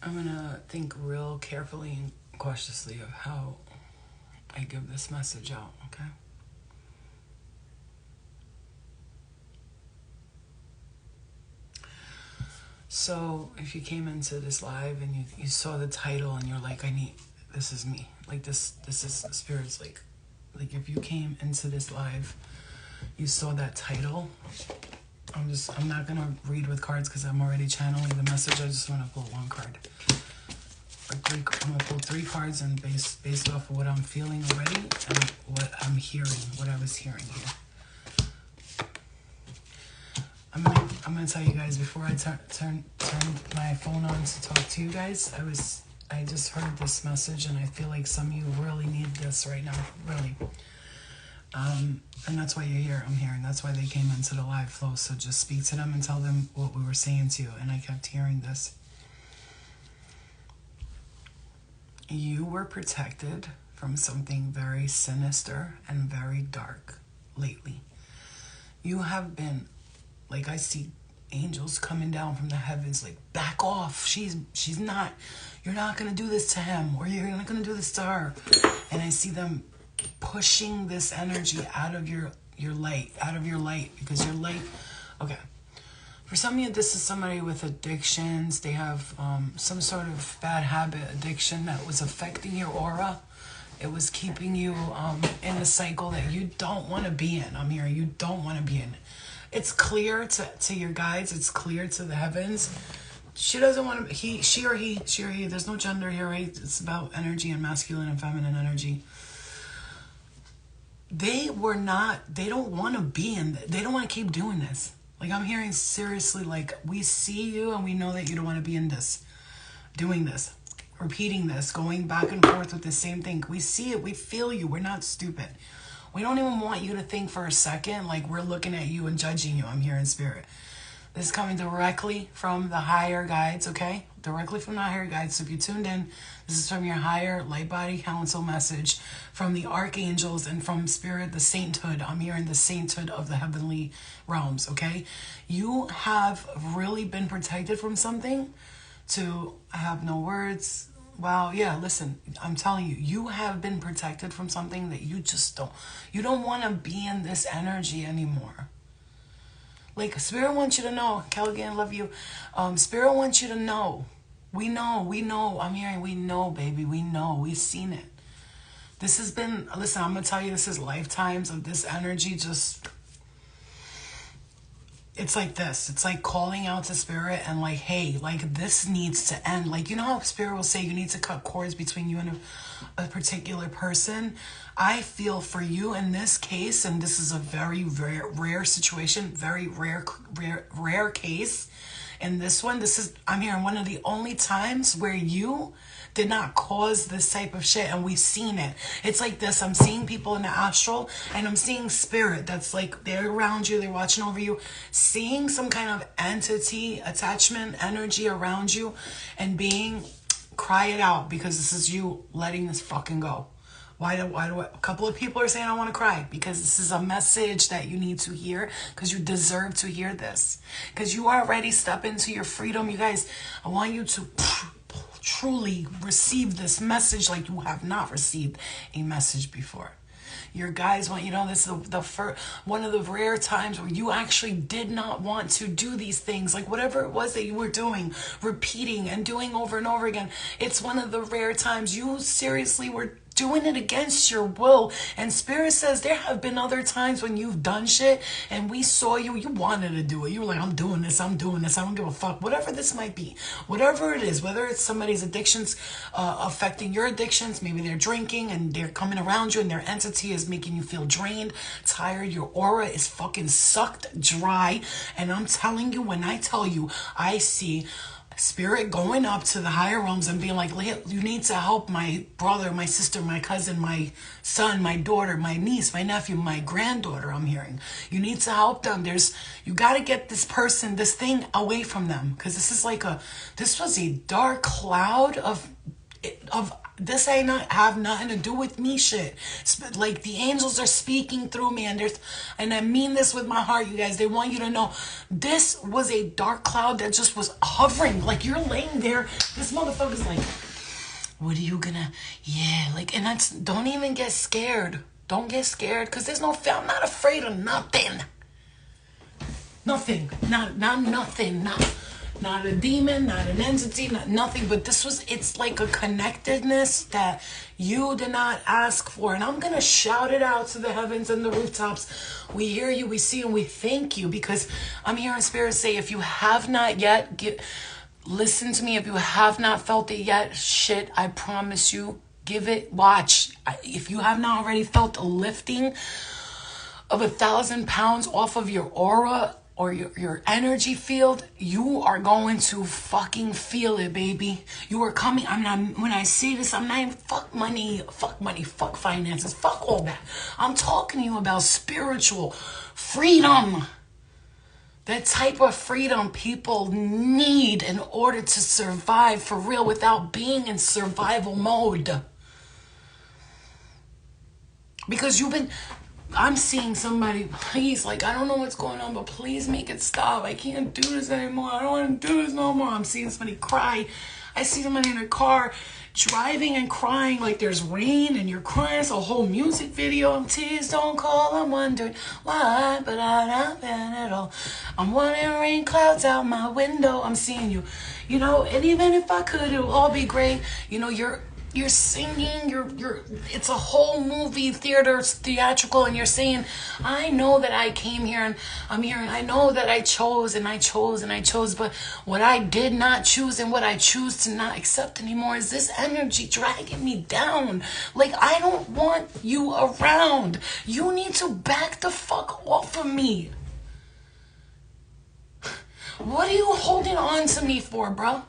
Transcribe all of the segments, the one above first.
I'm gonna think real carefully and cautiously of how I give this message out, okay? So if you came into this live and you saw the title and you're like, this is me. Like this is Spirit's like if you came into this live, you saw that title. I'm not gonna read with cards because I'm already channeling the message. I just want to pull one card. I'm gonna pull 3 cards and based off of what I'm feeling already and what I'm hearing, what I was hearing here. I'm gonna tell you guys before I turn my phone on to talk to you guys. I just heard this message and I feel like some of you really need this right now, really. And that's why you're here. I'm here, and that's why they came into the live flow. So just speak to them and tell them what we were saying to you. And I kept hearing this. You were protected from something very sinister and very dark lately. You have been, like, I see angels coming down from the heavens, like, back off. She's not, you're not going to do this to him, or you're not going to do this to her. And I see them pushing this energy out of your light, because your light, okay. For some of you, this is somebody with addictions. They have some sort of bad habit addiction that was affecting your aura. It was keeping you in a cycle that you don't want to be in. I'm hearing you don't want to be in. It's clear to your guides. It's clear to the heavens. She doesn't want to, she or he, there's no gender here, right? It's about energy and masculine and feminine energy. They don't want to be in, they don't want to keep doing this. Like, I'm hearing seriously, like, we see you and we know that you don't want to be in this, doing this, repeating this, going back and forth with the same thing. We see it, we feel you, we're not stupid. We don't even want you to think for a second like we're looking at you and judging you. I'm hearing spirit. This is coming directly from the higher guides, okay? Directly from the higher guides. So if you tuned in, this is from your higher light body council message, from the archangels and from spirit, the sainthood. I'm hearing the sainthood of the heavenly realms, okay? You have really been protected from something. I have no words. Wow, yeah, listen, I'm telling you, you have been protected from something that you don't want to be in this energy anymore. Like, Spirit wants you to know. Callaghan, love you. Spirit wants you to know. We know. I'm hearing we know, baby. We know. We've seen it. This has been, listen, I'm going to tell you, this is lifetimes of this energy just, it's like this. It's like calling out to Spirit and like, hey, like, this needs to end. Like, you know how Spirit will say you need to cut cords between you and a particular person? I feel for you in this case, and this is a very rare situation, very rare case. In this one, I'm hearing one of the only times where you did not cause this type of shit, and we've seen it. It's like this. I'm seeing people in the astral, and I'm seeing spirit that's like, they're around you, they're watching over you, seeing some kind of entity, attachment, energy around you, and cry it out, because this is you letting this fucking go. Why do a couple of people are saying I want to cry? Because this is a message that you need to hear, because you deserve to hear this, because you already step into your freedom. You guys, I want you to truly receive this message like you have not received a message before. Your guys want you to know this is the first, one of the rare times where you actually did not want to do these things. Like, whatever it was that you were doing, repeating and doing over and over again. It's one of the rare times you seriously were doing it against your will. And Spirit says there have been other times when you've done shit and we saw you wanted to do it. You were like, I'm doing this, I don't give a fuck. Whatever this might be, whatever it is, whether it's somebody's addictions affecting your addictions, maybe they're drinking and they're coming around you and their entity is making you feel drained, tired, your aura is fucking sucked dry. And I'm telling you, when I tell you, I see Spirit going up to the higher realms and being like, you need to help my brother, my sister, my cousin, my son, my daughter, my niece, my nephew, my granddaughter. I'm hearing you need to help them. You got to get this person, this thing away from them, because this was a dark cloud of Of this ain't not have nothing to do with me shit. Like the angels are speaking through me, and I mean this with my heart, you guys. They want you to know this was a dark cloud that just was hovering. Like you're laying there, this motherfucker's like, what are you gonna, yeah, like, and that's, don't even get scared. Don't get scared, because there's no fear. I'm not afraid of nothing. Nothing. Not nothing. Not a demon, not an entity, not nothing. But this was, it's like a connectedness that you did not ask for. And I'm going to shout it out to the heavens and the rooftops. We hear you, we see, and we thank you, because I'm hearing Spirit say, if you have not yet, listen to me. If you have not felt it yet, shit, I promise you, give it, watch. If you have not already felt a lifting of 1,000 pounds off of your aura or your energy field, you are going to fucking feel it, baby. You are coming. I'm not, when I say this, I'm not even fuck money, fuck finances, fuck all that. I'm talking to you about spiritual freedom. That type of freedom people need in order to survive for real without being in survival mode. Because I'm seeing somebody, please, like, I don't know what's going on, but please make it stop. I can't do this anymore. I don't want to do this no more. I'm seeing somebody cry. I see somebody in a car driving and crying like there's rain and you're crying. It's a whole music video. Tears don't call. I'm wondering why, but I don't at all. I'm wanting rain clouds out my window. I'm seeing you, you know, and even if I could, it would all be great. You know, you're singing, it's a whole movie theatrical, and you're saying, I know that I came here and I'm here, and I know that I chose and I chose and I chose, but what I did not choose and what I choose to not accept anymore is this energy dragging me down. Like, I don't want you around. You need to back the fuck off of me. What are you holding on to me for, bro?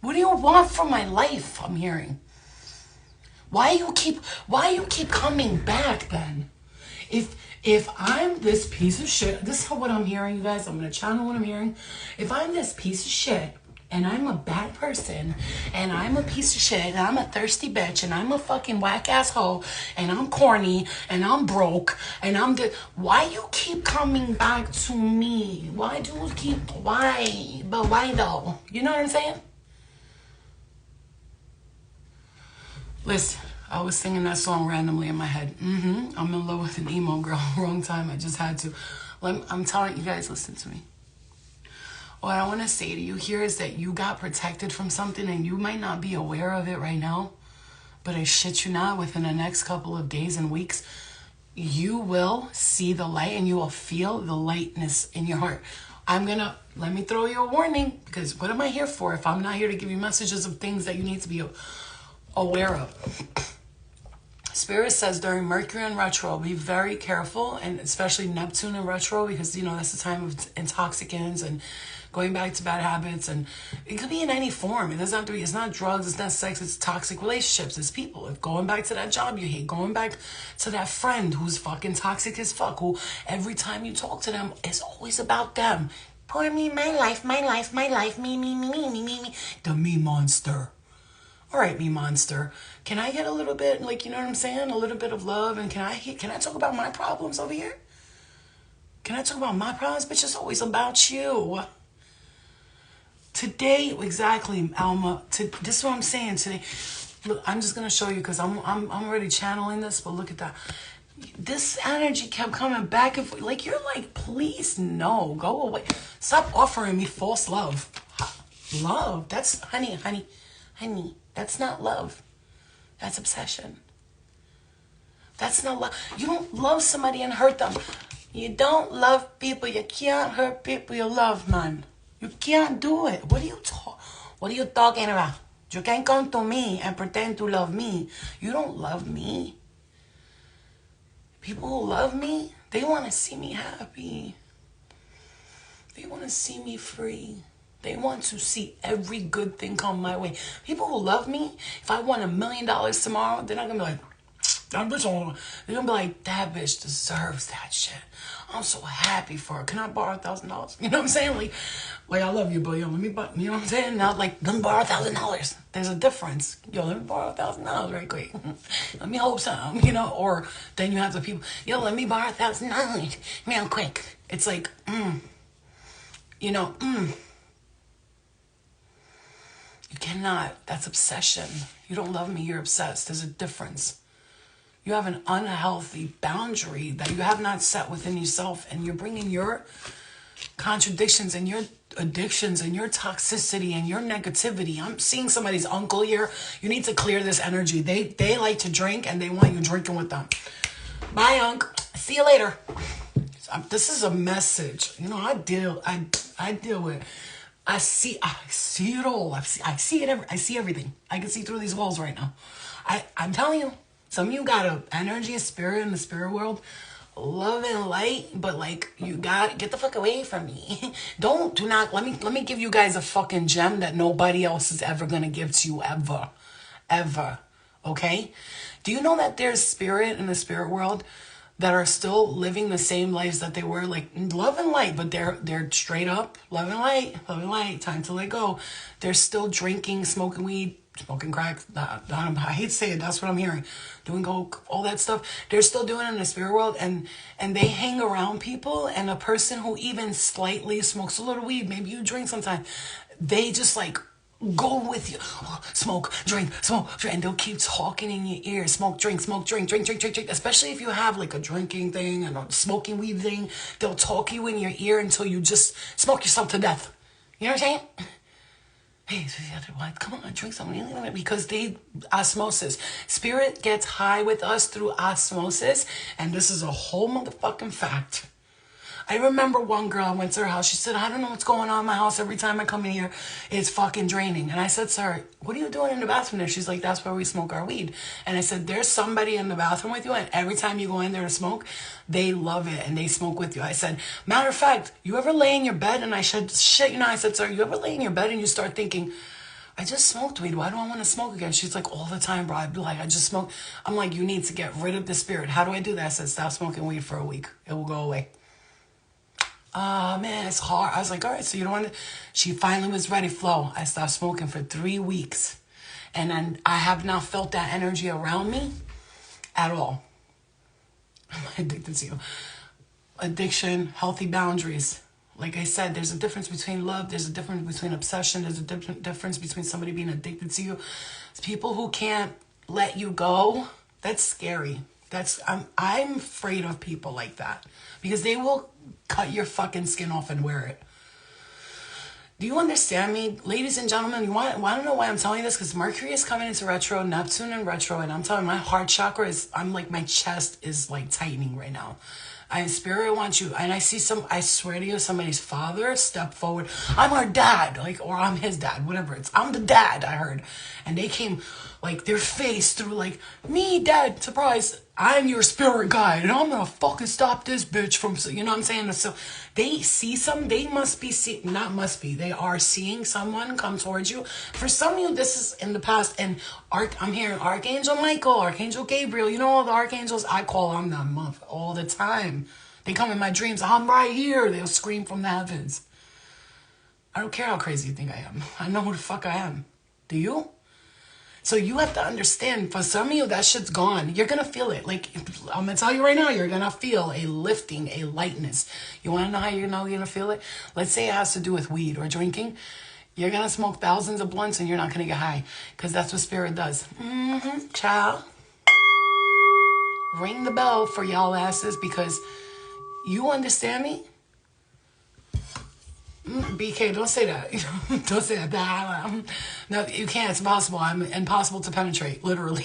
What do you want from my life? I'm hearing. Why you keep coming back then? If I'm this piece of shit, this is what I'm hearing, you guys. I'm gonna channel what I'm hearing. If I'm this piece of shit and I'm a bad person and I'm a piece of shit and I'm a thirsty bitch and I'm a fucking whack ass hoe and I'm corny and I'm broke and why you keep coming back to me? Why? But why though? You know what I'm saying? Listen, I was singing that song randomly in my head. I'm in love with an emo girl. Wrong time. I just had to. I'm telling you guys, listen to me. What I want to say to you here is that you got protected from something and you might not be aware of it right now. But I shit you not, within the next couple of days and weeks, you will see the light and you will feel the lightness in your heart. Let me throw you a warning, because what am I here for if I'm not here to give you messages of things that you need to be aware of? Spirit says during Mercury in retro, be very careful, and especially Neptune in retro, because, you know, that's the time of intoxicants and going back to bad habits, and it could be in any form. It doesn't have to be, it's not drugs, it's not sex, it's toxic relationships, it's people. If going back to that job you hate, going back to that friend who's fucking toxic as fuck, who every time you talk to them, it's always about them. Poor me, my life, me, the me monster. All right, me monster. Can I get a little bit, like, you know what I'm saying? A little bit of love, and can I talk about my problems over here? Can I talk about my problems? Bitch, it's always about you. Today, exactly, Alma. This is what I'm saying today. Look, I'm just gonna show you because I'm already channeling this, but look at that. This energy kept coming back and forth. Like, you're like, please, no, go away. Stop offering me false love. Love, that's honey. That's not love. That's obsession. That's not love. You don't love somebody and hurt them. You don't love people. You can't hurt people you love, man. You can't do it. What are you talking about? You can't come to me and pretend to love me. You don't love me. People who love me, they want to see me happy. They want to see me free. They want to see every good thing come my way. People who love me, if I won $1 million tomorrow, they're not going to be like, I'm just on. They're gonna be like, that bitch deserves that shit. I'm so happy for her. Can I borrow $1,000? You know what I'm saying? Like I love you, but yo, let me borrow. You know what I'm saying? Not like let me borrow $1,000. There's a difference. Yo, let me borrow $1,000 right quick. Let me hope some. You know, or then you have the people. Yo, let me borrow $1,000 real quick. It's like, you know, You cannot. That's obsession. You don't love me. You're obsessed. There's a difference. You have an unhealthy boundary that you have not set within yourself, and you're bringing your contradictions and your addictions and your toxicity and your negativity. I'm seeing somebody's uncle here. You need to clear this energy. They like to drink, and they want you drinking with them. Bye, uncle. See you later. This is a message. You know, I deal with. I see it all. I see it. I see everything. I can see through these walls right now. I'm telling you. Some of you got a energy and spirit in the spirit world, love and light, but like you got get the fuck away from me. Do not let me give you guys a fucking gem that nobody else is ever gonna give to you ever. Okay? Do you know that there's spirit in the spirit world that are still living the same lives that they were, like love and light, but they're straight up love and light, time to let go. They're still drinking, smoking weed, smoking crack. I hate to say it, that's what I'm hearing. Doing coke, all that stuff. They're still doing it in the spirit world, and they hang around people, and a person who even slightly smokes a little weed, maybe you drink sometime, they just like go with you. Smoke, drink, and they'll keep talking in your ear. Smoke, drink, drink. Especially if you have like a drinking thing and a smoking weed thing, they'll talk you in your ear until you just smoke yourself to death. You know what I'm saying? Hey, come on, drink something. Because osmosis. Spirit gets high with us through osmosis. And this is a whole motherfucking fact. I remember one girl, I went to her house. She said, I don't know what's going on in my house. Every time I come in here, it's fucking draining. And I said, sir, what are you doing in the bathroom there? She's like, that's where we smoke our weed. And I said, there's somebody in the bathroom with you. And every time you go in there to smoke, they love it. And they smoke with you. I said, matter of fact, you ever lay in your bed? And I said, I said, sir, you ever lay in your bed and you start thinking, I just smoked weed. Why do I want to smoke again? She's like, all the time, bro. I'd be like, I just smoked. I'm like, you need to get rid of the spirit. How do I do that? I said, stop smoking weed for a week. It will go away. Man, it's hard. I was like, all right, so you don't want to. She finally was ready, Flo. I stopped smoking for 3 weeks. And then I have not felt that energy around me at all. I'm addicted to you. Addiction, healthy boundaries. Like I said, there's a difference between love. There's a difference between obsession. There's a difference between somebody being addicted to you. It's people who can't let you go. That's scary. I'm afraid of people like that because they will cut your fucking skin off and wear it. Do you understand me? Ladies and gentlemen, you want to know why I'm telling you this? Because Mercury is coming into retro, Neptune in retro, and I'm telling you, my heart chakra I'm like, my chest is like tightening right now. Spirit wants you, and I swear to you, somebody's father step forward. I'm our dad, or I'm his dad, whatever I'm the dad, I heard. And they came, like, their face through, like, me, dad, surprise, I'm your spirit guide, and I'm gonna fucking stop this bitch from, you know what I'm saying? So they see they are seeing someone come towards you. For some of you, this is in the past, and I'm hearing Archangel Michael, Archangel Gabriel, you know all the archangels, I call them that month all the time. They come in my dreams, I'm right here, they'll scream from the heavens. I don't care how crazy you think I am. I know who the fuck I am. Do you? So you have to understand, for some of you, that shit's gone. You're going to feel it. Like, I'm going to tell you right now, you're going to feel a lifting, a lightness. You want to know how you know you're going to feel it? Let's say it has to do with weed or drinking. You're going to smoke thousands of blunts and you're not going to get high. Because that's what spirit does. Child. Ring the bell for y'all asses because you understand me? BK, don't say that. Don't say that. No, you can't. It's impossible. I'm impossible to penetrate, literally.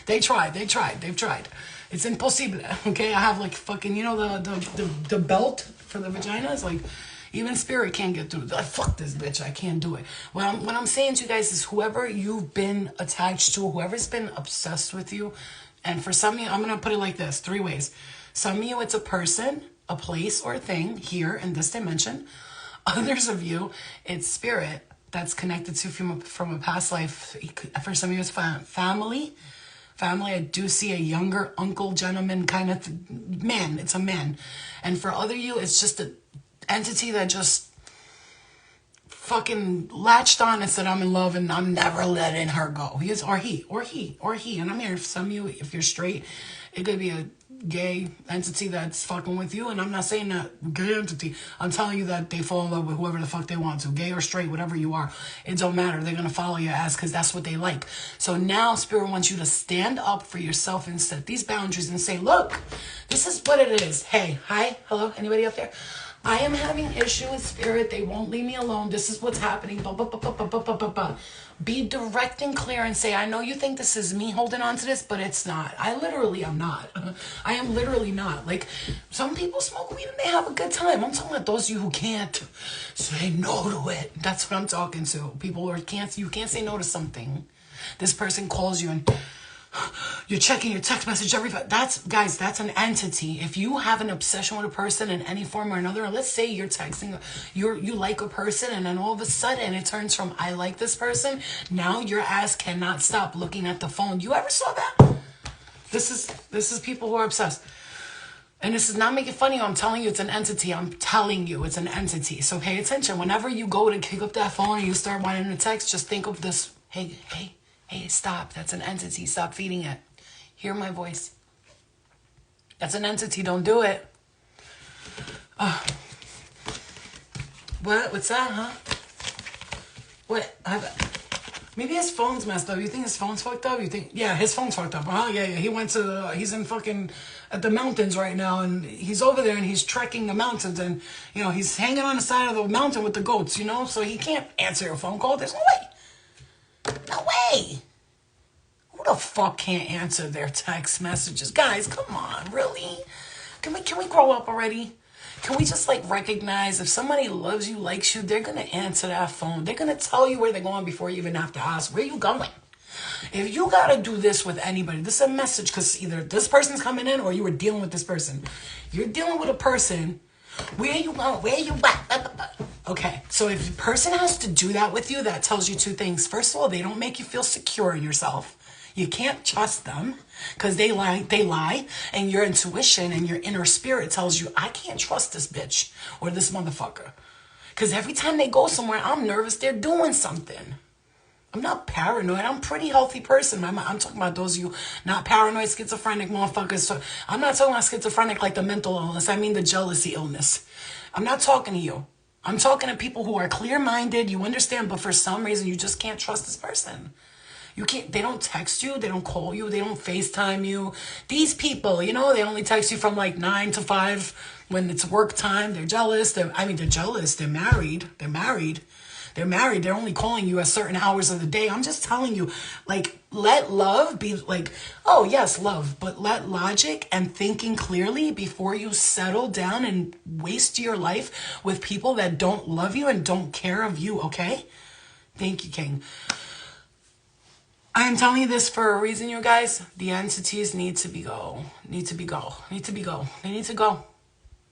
They've tried. It's impossible. Okay, I have like fucking, you know, the belt for the vagina is like, even spirit can't get through. Like, fuck this bitch. I can't do it. What I'm saying to you guys is whoever you've been attached to, whoever's been obsessed with you, and for some of you, I'm gonna put it like this, 3 ways. Some of you, it's a person, a place, or a thing here in this dimension. Others of you, it's spirit that's connected to from a past life. For some of you, it's family, family, I do see a younger uncle gentleman kind of man. It's a man. And for other you, it's just an entity that just fucking latched on and said, I'm in love and I'm never letting her go. He is, or he. And I'm here for some of you, if you're straight, it could be a gay entity that's fucking with you. And I'm not saying that gay entity. I'm telling you that they fall in love with whoever the fuck they want to. Gay or straight, whatever you are. It don't matter. They're going to follow your ass because that's what they like. So now Spirit wants you to stand up for yourself and set these boundaries and say, look, this is what it is. Hey, hi, hello, anybody up there? I am having issue with Spirit. They won't leave me alone. This is what's happening. Be direct and clear and say, I know you think this is me holding on to this, but it's not. I literally am not. I am literally not. Like, some people smoke weed and they have a good time. I'm talking about those of you who can't say no to it. That's what I'm talking to. People who can't, you can't say no to something. This person calls you and you're checking your text message guys, that's an entity. If you have an obsession with a person in any form or another, let's say you're texting, you like a person, and then all of a sudden it turns from I like this person, now your ass cannot stop looking at the phone. You ever saw that? This is people who are obsessed. And this is not making funny. I'm telling you, it's an entity. I'm telling you, it's an entity. So pay attention. Whenever you go to pick up that phone and you start wanting to text, just think of this. Hey, stop. That's an entity. Stop feeding it. Hear my voice. That's an entity. Don't do it. What? What's that, huh? What? Maybe his phone's messed up. You think his phone's fucked up? You think? Yeah, his phone's fucked up. Oh, yeah. He went to, he's in fucking, at the mountains right now, and he's over there, and he's trekking the mountains, and, you know, he's hanging on the side of the mountain with the goats, you know? So he can't answer your phone call. There's no way. No way. Who the fuck can't answer their text messages? Guys, come on, really? Can we grow up already? Can we just like recognize if somebody loves you, likes you, they're gonna answer that phone. They're gonna tell you where they're going before you even have to ask, where you going? If you gotta do this with anybody, this is a message, because either this person's coming in or you were dealing with this person. You're dealing with a person. Where you going? Where you at? Okay, so if a person has to do that with you, that tells you two things. First of all, they don't make you feel secure in yourself. You can't trust them because they lie, and your intuition and your inner spirit tells you, I can't trust this bitch or this motherfucker. Because every time they go somewhere, I'm nervous they're doing something. I'm not paranoid. I'm a pretty healthy person. I'm talking about those of you not paranoid, schizophrenic motherfuckers. So I'm not talking about schizophrenic like the mental illness. I mean the jealousy illness. I'm not talking to you. I'm talking to people who are clear-minded. You understand, but for some reason, you just can't trust this person. You can't. They don't text you. They don't call you. They don't FaceTime you. These people, you know, they only text you from like 9 to 5 when it's work time. They're jealous. They're jealous. They're married. They're only calling you at certain hours of the day. I'm just telling you, like, let love be like, oh, yes, love. But let logic and thinking clearly before you settle down and waste your life with people that don't love you and don't care of you, okay? Thank you, King. I am telling you this for a reason, you guys. The entities need to go. They need to go.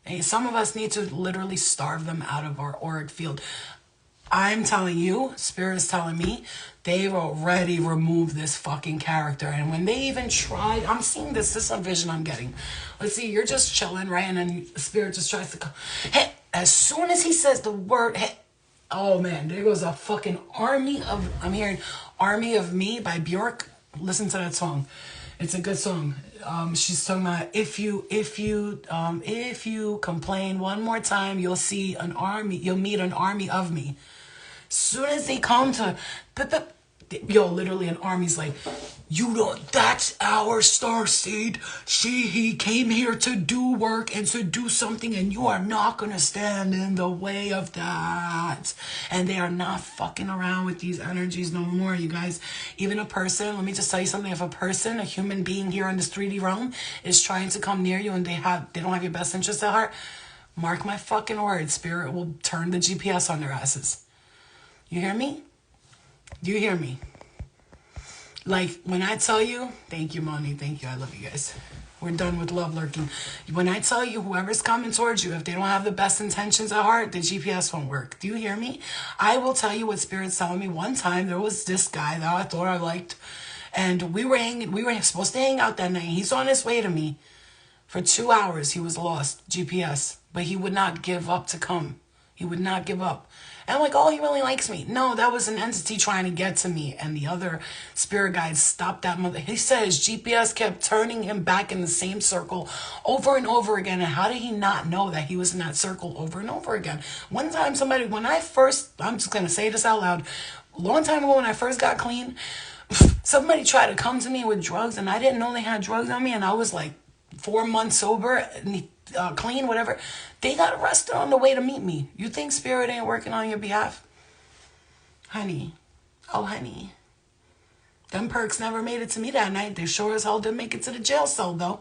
And some of us need to literally starve them out of our auric field. I'm telling you, Spirit is telling me, they've already removed this fucking character. And when they even tried, I'm seeing this is a vision I'm getting. Let's see, you're just chilling, right? And then Spirit just tries to come. Hey, as soon as he says the word, hey, oh man, there goes a fucking army of, I'm hearing Army of Me by Bjork. Listen to that song. It's a good song. She's talking about if you complain one more time, you'll meet an army of me. Soon as they come to, literally an army's like, that's our starseed. He came here to do work and to do something, and you are not going to stand in the way of that. And they are not fucking around with these energies no more, you guys. Even a person, let me just tell you something. If a human being here in this 3D realm is trying to come near you and they don't have your best interest at heart, mark my fucking words, Spirit will turn the GPS on their asses. You hear me? Do you hear me? Like, when I tell you, thank you, Moni, thank you, I love you guys. We're done with love lurking. When I tell you, whoever's coming towards you, if they don't have the best intentions at heart, the GPS won't work. Do you hear me? I will tell you what Spirit's telling me. One time, there was this guy that I thought I liked, And we were supposed to hang out that night. He's on his way to me. For 2 hours, he was lost, GPS. But he would not give up to come. He would not give up. And I'm like, oh, he really likes me. No, that was an entity trying to get to me. And the other spirit guides stopped that mother. He said his GPS kept turning him back in the same circle over and over again. And how did he not know that he was in that circle over and over again? One time I'm just going to say this out loud. A long time ago when I first got clean, somebody tried to come to me with drugs. And I didn't know they had drugs on me. And I was like 4 months sober, clean, whatever. They got arrested on the way to meet me. You think spirit ain't working on your behalf? Honey. Oh, honey. Them perks never made it to me that night. They sure as hell didn't make it to the jail cell, though.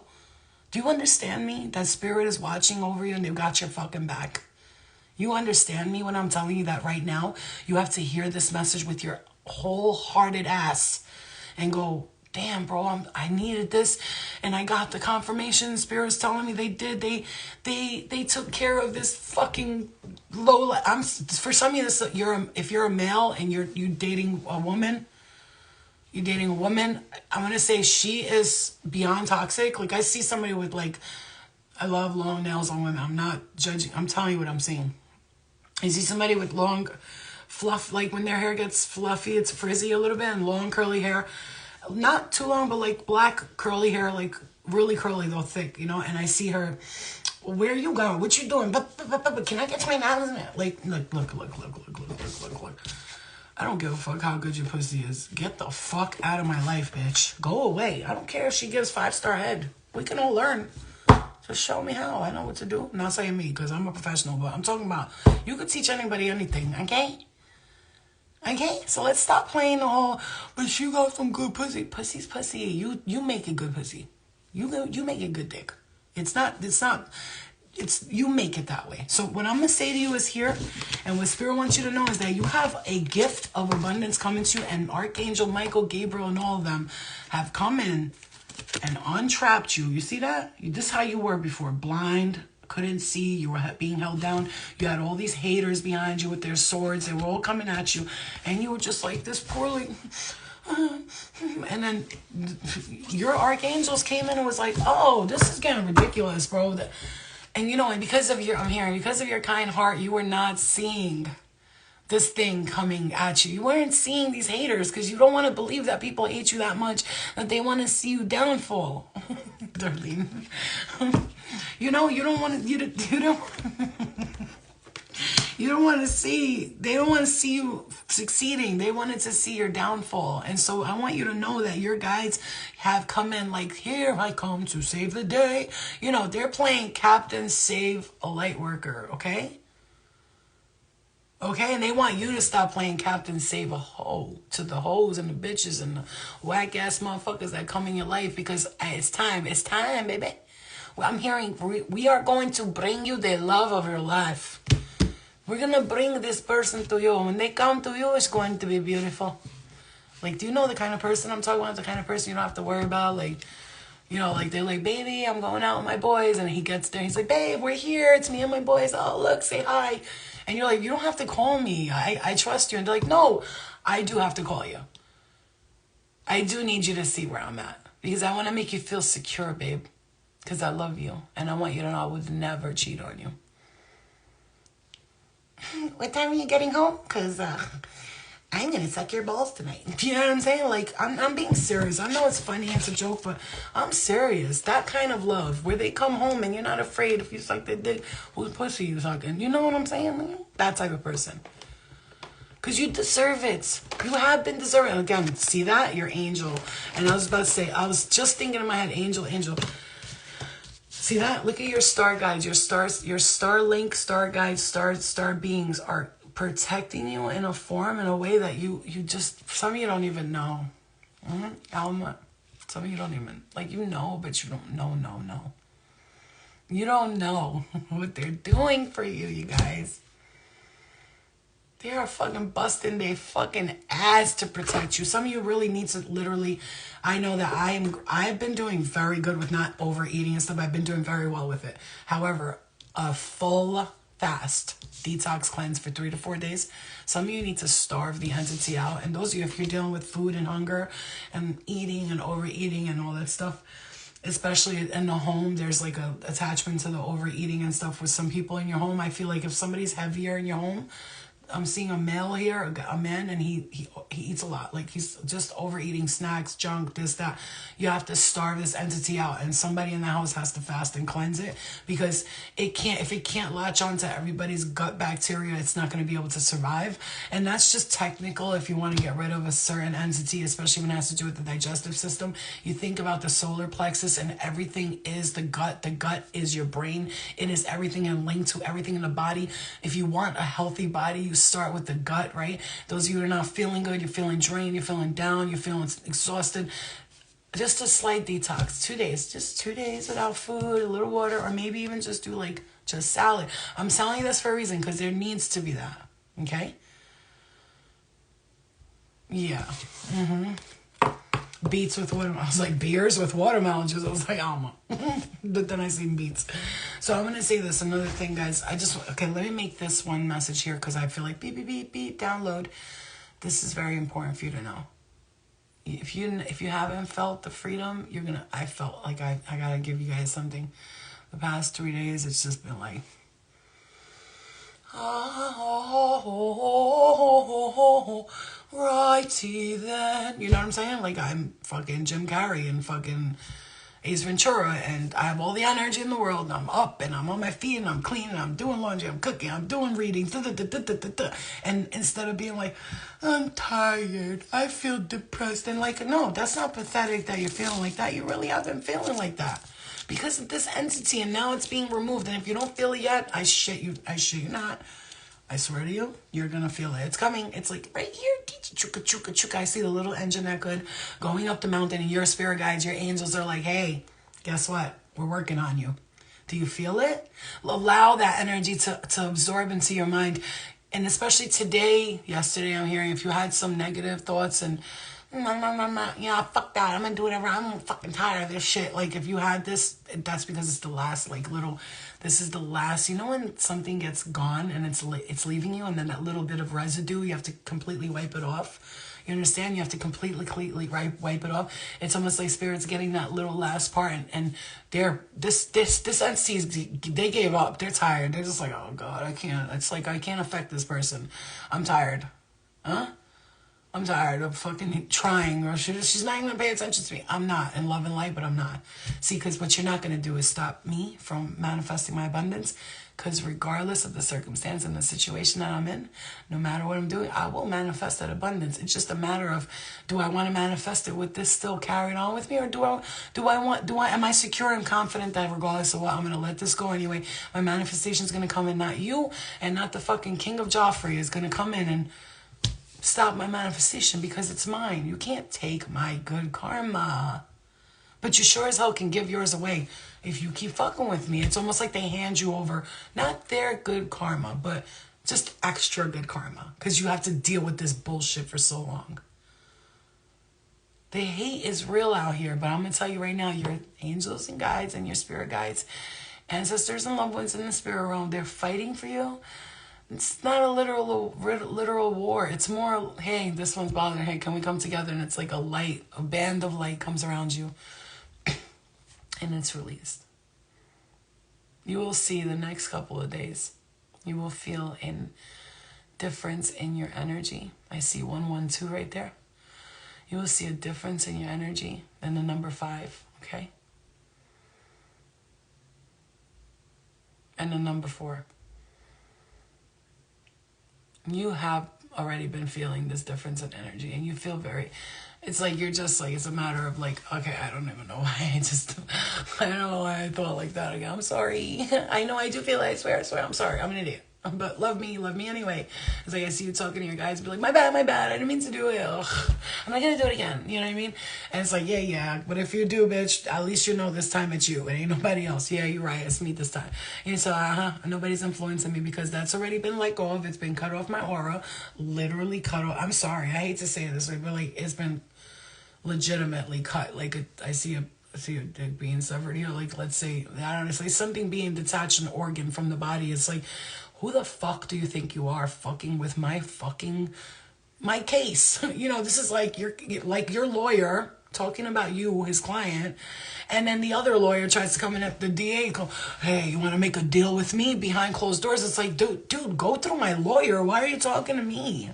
Do you understand me? That spirit is watching over you and they've got your fucking back. You understand me when I'm telling you that right now? You have to hear this message with your wholehearted ass and go, damn, bro, I needed this, and I got the confirmation. Spirit's telling me they did. They took care of this fucking low. For some of you, if you're a male and you dating a woman, I'm gonna say she is beyond toxic. Like I see somebody with like, I love long nails on women. I'm not judging. I'm telling you what I'm seeing. I see somebody with long fluff, like when their hair gets fluffy, it's frizzy a little bit, and long curly hair. Not too long, but like black curly hair, like really curly though, thick, you know. And I see her. Where are you going? What you doing? But can I get to my nails? Like, look. I don't give a fuck how good your pussy is. Get the fuck out of my life, bitch. Go away. I don't care if she gives 5-star head. We can all learn. Just show me how. I know what to do. I'm not saying me, because I'm a professional, but I'm talking about you could teach anybody anything, okay? Okay, so let's stop playing the whole, but she got some good pussy. Pussy's pussy. You make it good pussy. You make it good dick. It's you make it that way. So what I'm going to say to you is here, and what Spirit wants you to know is that you have a gift of abundance coming to you, and Archangel Michael, Gabriel, and all of them have come in and untrapped you. You see that? This is how you were before. Blind, couldn't see, you were being held down, you had all these haters behind you with their swords, they were all coming at you, and you were just like this poorly, and then your archangels came in and was like, oh, this is getting ridiculous, bro. And you know, and because of your kind heart, you were not seeing this thing coming at you. You weren't seeing these haters because you don't want to believe that people hate you that much that they want to see you downfall. Darlene. You know, you don't want to, you don't want to see, they don't want to see you succeeding. They wanted to see your downfall. And so I want you to know that your guides have come in like, here I come to save the day. You know, they're playing Captain Save a Light Worker, okay? Okay, and they want you to stop playing Captain Save a Hoe to the hoes and the bitches and the whack-ass motherfuckers that come in your life, because it's time, baby. I'm hearing we are going to bring you the love of your life. We're going to bring this person to you. When they come to you, it's going to be beautiful. Like, do you know the kind of person I'm talking about? The kind of person you don't have to worry about? Like, you know, like, they're like, baby, I'm going out with my boys. And he gets there. He's like, babe, we're here. It's me and my boys. Oh, look, say hi. And you're like, you don't have to call me. I trust you. And they're like, no, I do have to call you. I do need you to see where I'm at. Because I want to make you feel secure, babe. Because I love you. And I want you to know I would never cheat on you. What time are you getting home? Because I'm going to suck your balls tonight. You know what I'm saying? Like, I'm being serious. I know it's funny, it's a joke, but I'm serious. That kind of love, where they come home and you're not afraid if you suck their dick, whose pussy you sucking. You know what I'm saying? That type of person. Because you deserve it. You have been deserving. Again, see that? Your angel. And I was about to say, I was just thinking in my head, angel. See that? Look at your star guides, your stars, your star link, star guides, star beings are protecting you in a form, in a way that you just, some of you don't even know. Alma, some of you don't even, like, you know, but you don't know, no. You don't know what they're doing for you, you guys. They are fucking busting their fucking ass to protect you. Some of you really need to literally, I know that I've been doing very good with not overeating and stuff. I've been doing very well with it. However, a full fast, detox cleanse for 3 to 4 days. Some of you need to starve the entity out. And those of you, if you're dealing with food and hunger and eating and overeating and all that stuff, especially in the home, there's like a attachment to the overeating and stuff with some people in your home. I feel like if somebody's heavier in your home, I'm seeing a male here, a man, and he eats a lot. Like he's just overeating snacks, junk, this, that. You have to starve this entity out, and somebody in the house has to fast and cleanse it, because if it can't latch onto everybody's gut bacteria, it's not going to be able to survive. And that's just technical. If you want to get rid of a certain entity, especially when it has to do with the digestive system, you think about the solar plexus, and everything is the gut. The gut is your brain. It is everything and linked to everything in the body. If you want a healthy body, you start with the gut, right? Those of you who are not feeling good, you're feeling drained, you're feeling down, you're feeling exhausted, just a slight detox, 2 days, just 2 days without food, a little water, or maybe even just do like just salad. I'm telling you this for a reason, because there needs to be that. Okay? Yeah. Beets with watermelon. I was like, beers with watermelon juice. I was like, oh my. But then I seen beets. So I'm going to say this. Another thing, guys. Okay, let me make this one message here, because I feel like beep, beep, beep, beep, download. This is very important for you to know. If you haven't felt the freedom, I felt like I got to give you guys something. The past 3 days, it's just been like, righty then. You know what I'm saying? Like I'm fucking Jim Carrey and fucking Ace Ventura, and I have all the energy in the world, and I'm up, and I'm on my feet, and I'm cleaning, I'm doing laundry, I'm cooking, I'm doing reading, and instead of being like, I'm tired, I feel depressed, and like, no, that's not pathetic that you're feeling like that. You really have been feeling like that because of this entity, and now it's being removed. And if you don't feel it yet, I shit you not. I swear to you, you're gonna feel it. It's coming. It's like right here. Chuka, chuka, chuka. I see the little engine that good going up the mountain, and your spirit guides, your angels are like, hey, guess what? We're working on you. Do you feel it? Allow that energy to absorb into your mind. And especially today, yesterday, I'm hearing if you had some negative thoughts and yeah, fuck that, I'm gonna do whatever, I'm fucking tired of this shit. Like if you had this, that's because it's the last this is the last, you know, when something gets gone and it's leaving you, and then that little bit of residue, you have to completely wipe it off. You understand? You have to completely wipe it off. It's almost like spirit's getting that little last part, and this entity, they gave up. They're tired. They're just like, oh God, I can't. It's like, I can't affect this person. I'm tired. Huh? I'm tired of fucking trying, or she's not even gonna pay attention to me. I'm not in love and light, but I'm not. See, because what you're not gonna do is stop me from manifesting my abundance. Because regardless of the circumstance and the situation that I'm in, no matter what I'm doing, I will manifest that abundance. It's just a matter of, do I want to manifest it with this still carried on with me, or am I secure and confident that regardless of what, I'm gonna let this go anyway? My manifestation is gonna come in, not you, and not the fucking King of Joffrey is gonna come in and stop my manifestation, because it's mine. You can't take my good karma. But you sure as hell can give yours away if you keep fucking with me. It's almost like they hand you over, not their good karma, but just extra good karma, because you have to deal with this bullshit for so long. The hate is real out here, but I'm going to tell you right now, your angels and guides and your spirit guides, ancestors and loved ones in the spirit realm, they're fighting for you. It's not a literal war. It's more, hey, this one's bothering. Hey, can we come together? And it's like a band of light comes around you, and it's released. You will see the next couple of days. You will feel a difference in your energy. I see 112 right there. You will see a difference in your energy than the number 5, okay? And the number 4. You have already been feeling this difference in energy, and you feel it's like you're just like, it's a matter of like, okay, I don't even know why. I don't know why I thought like that again. I'm sorry. I know I do feel it. I swear, I'm sorry. I'm an idiot. But love me anyway. It's like I see you talking to your guys, be like, my bad, I didn't mean to do it. Ugh. I'm not gonna do it again. You know what I mean? And it's like, yeah. But if you do, bitch, at least you know this time it's you. It ain't nobody else. Yeah, you're right. It's me this time. And so, nobody's influencing me, because that's already been let go of. It's been cut off my aura. Literally cut off. I'm sorry. I hate to say it this way, but like, it's been legitimately cut. Like, I see a dick being severed here. Like, let's say, I don't know, it's like something being detached, an organ from the body. It's like, Who the fuck do you think you are fucking with my case? You know, this is like your lawyer talking about you, his client, and then the other lawyer tries to come in at the DA and go, hey, you want to make a deal with me behind closed doors? It's like, dude, go through my lawyer. Why are you talking to me?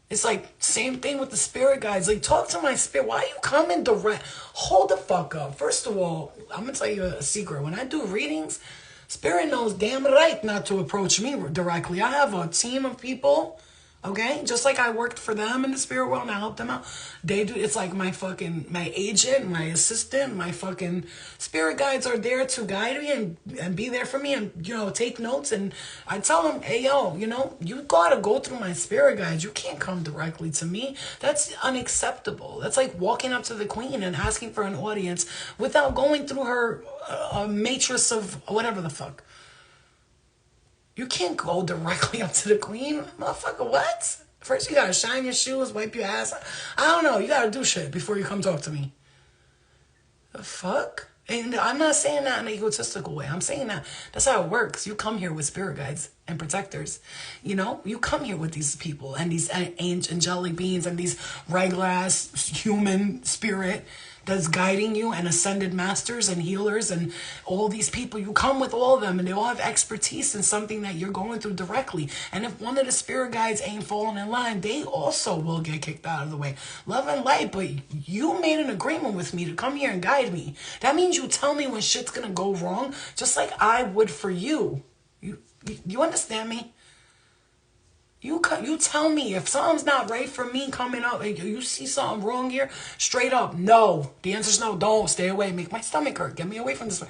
It's like, same thing with the spirit guides. Like, talk to my spirit. Why are you coming direct? Hold the fuck up. First of all, I'm going to tell you a secret. When I do readings, spirit knows damn right not to approach me directly. I have a team of people, okay? Just like I worked for them in the spirit world and I helped them out. They do. It's like my agent, my assistant, my fucking spirit guides are there to guide me and be there for me and, you know, take notes. And I tell them, hey, yo, you know, you gotta go through my spirit guides. You can't come directly to me. That's unacceptable. That's like walking up to the queen and asking for an audience without going through her matrix of whatever the fuck. You can't go directly up to the queen. Motherfucker, what? First you gotta shine your shoes, wipe your ass. I don't know. You gotta do shit before you come talk to me. The fuck? And I'm not saying that in an egotistical way. I'm saying that that's how it works. You come here with spirit guides and protectors. You know? You come here with these people and these angelic beings and these regular ass human spirit that's guiding you, and ascended masters and healers and all these people. You come with all of them and they all have expertise in something that you're going through directly. And if one of the spirit guides ain't falling in line, they also will get kicked out of the way. Love and light, but you made an agreement with me to come here and guide me. That means you tell me when shit's gonna go wrong, just like I would for you. You understand me? You tell me if something's not right for me coming up. You see something wrong here, straight up, no. The answer's no. Don't. Stay away. Make my stomach hurt. Get me away from this.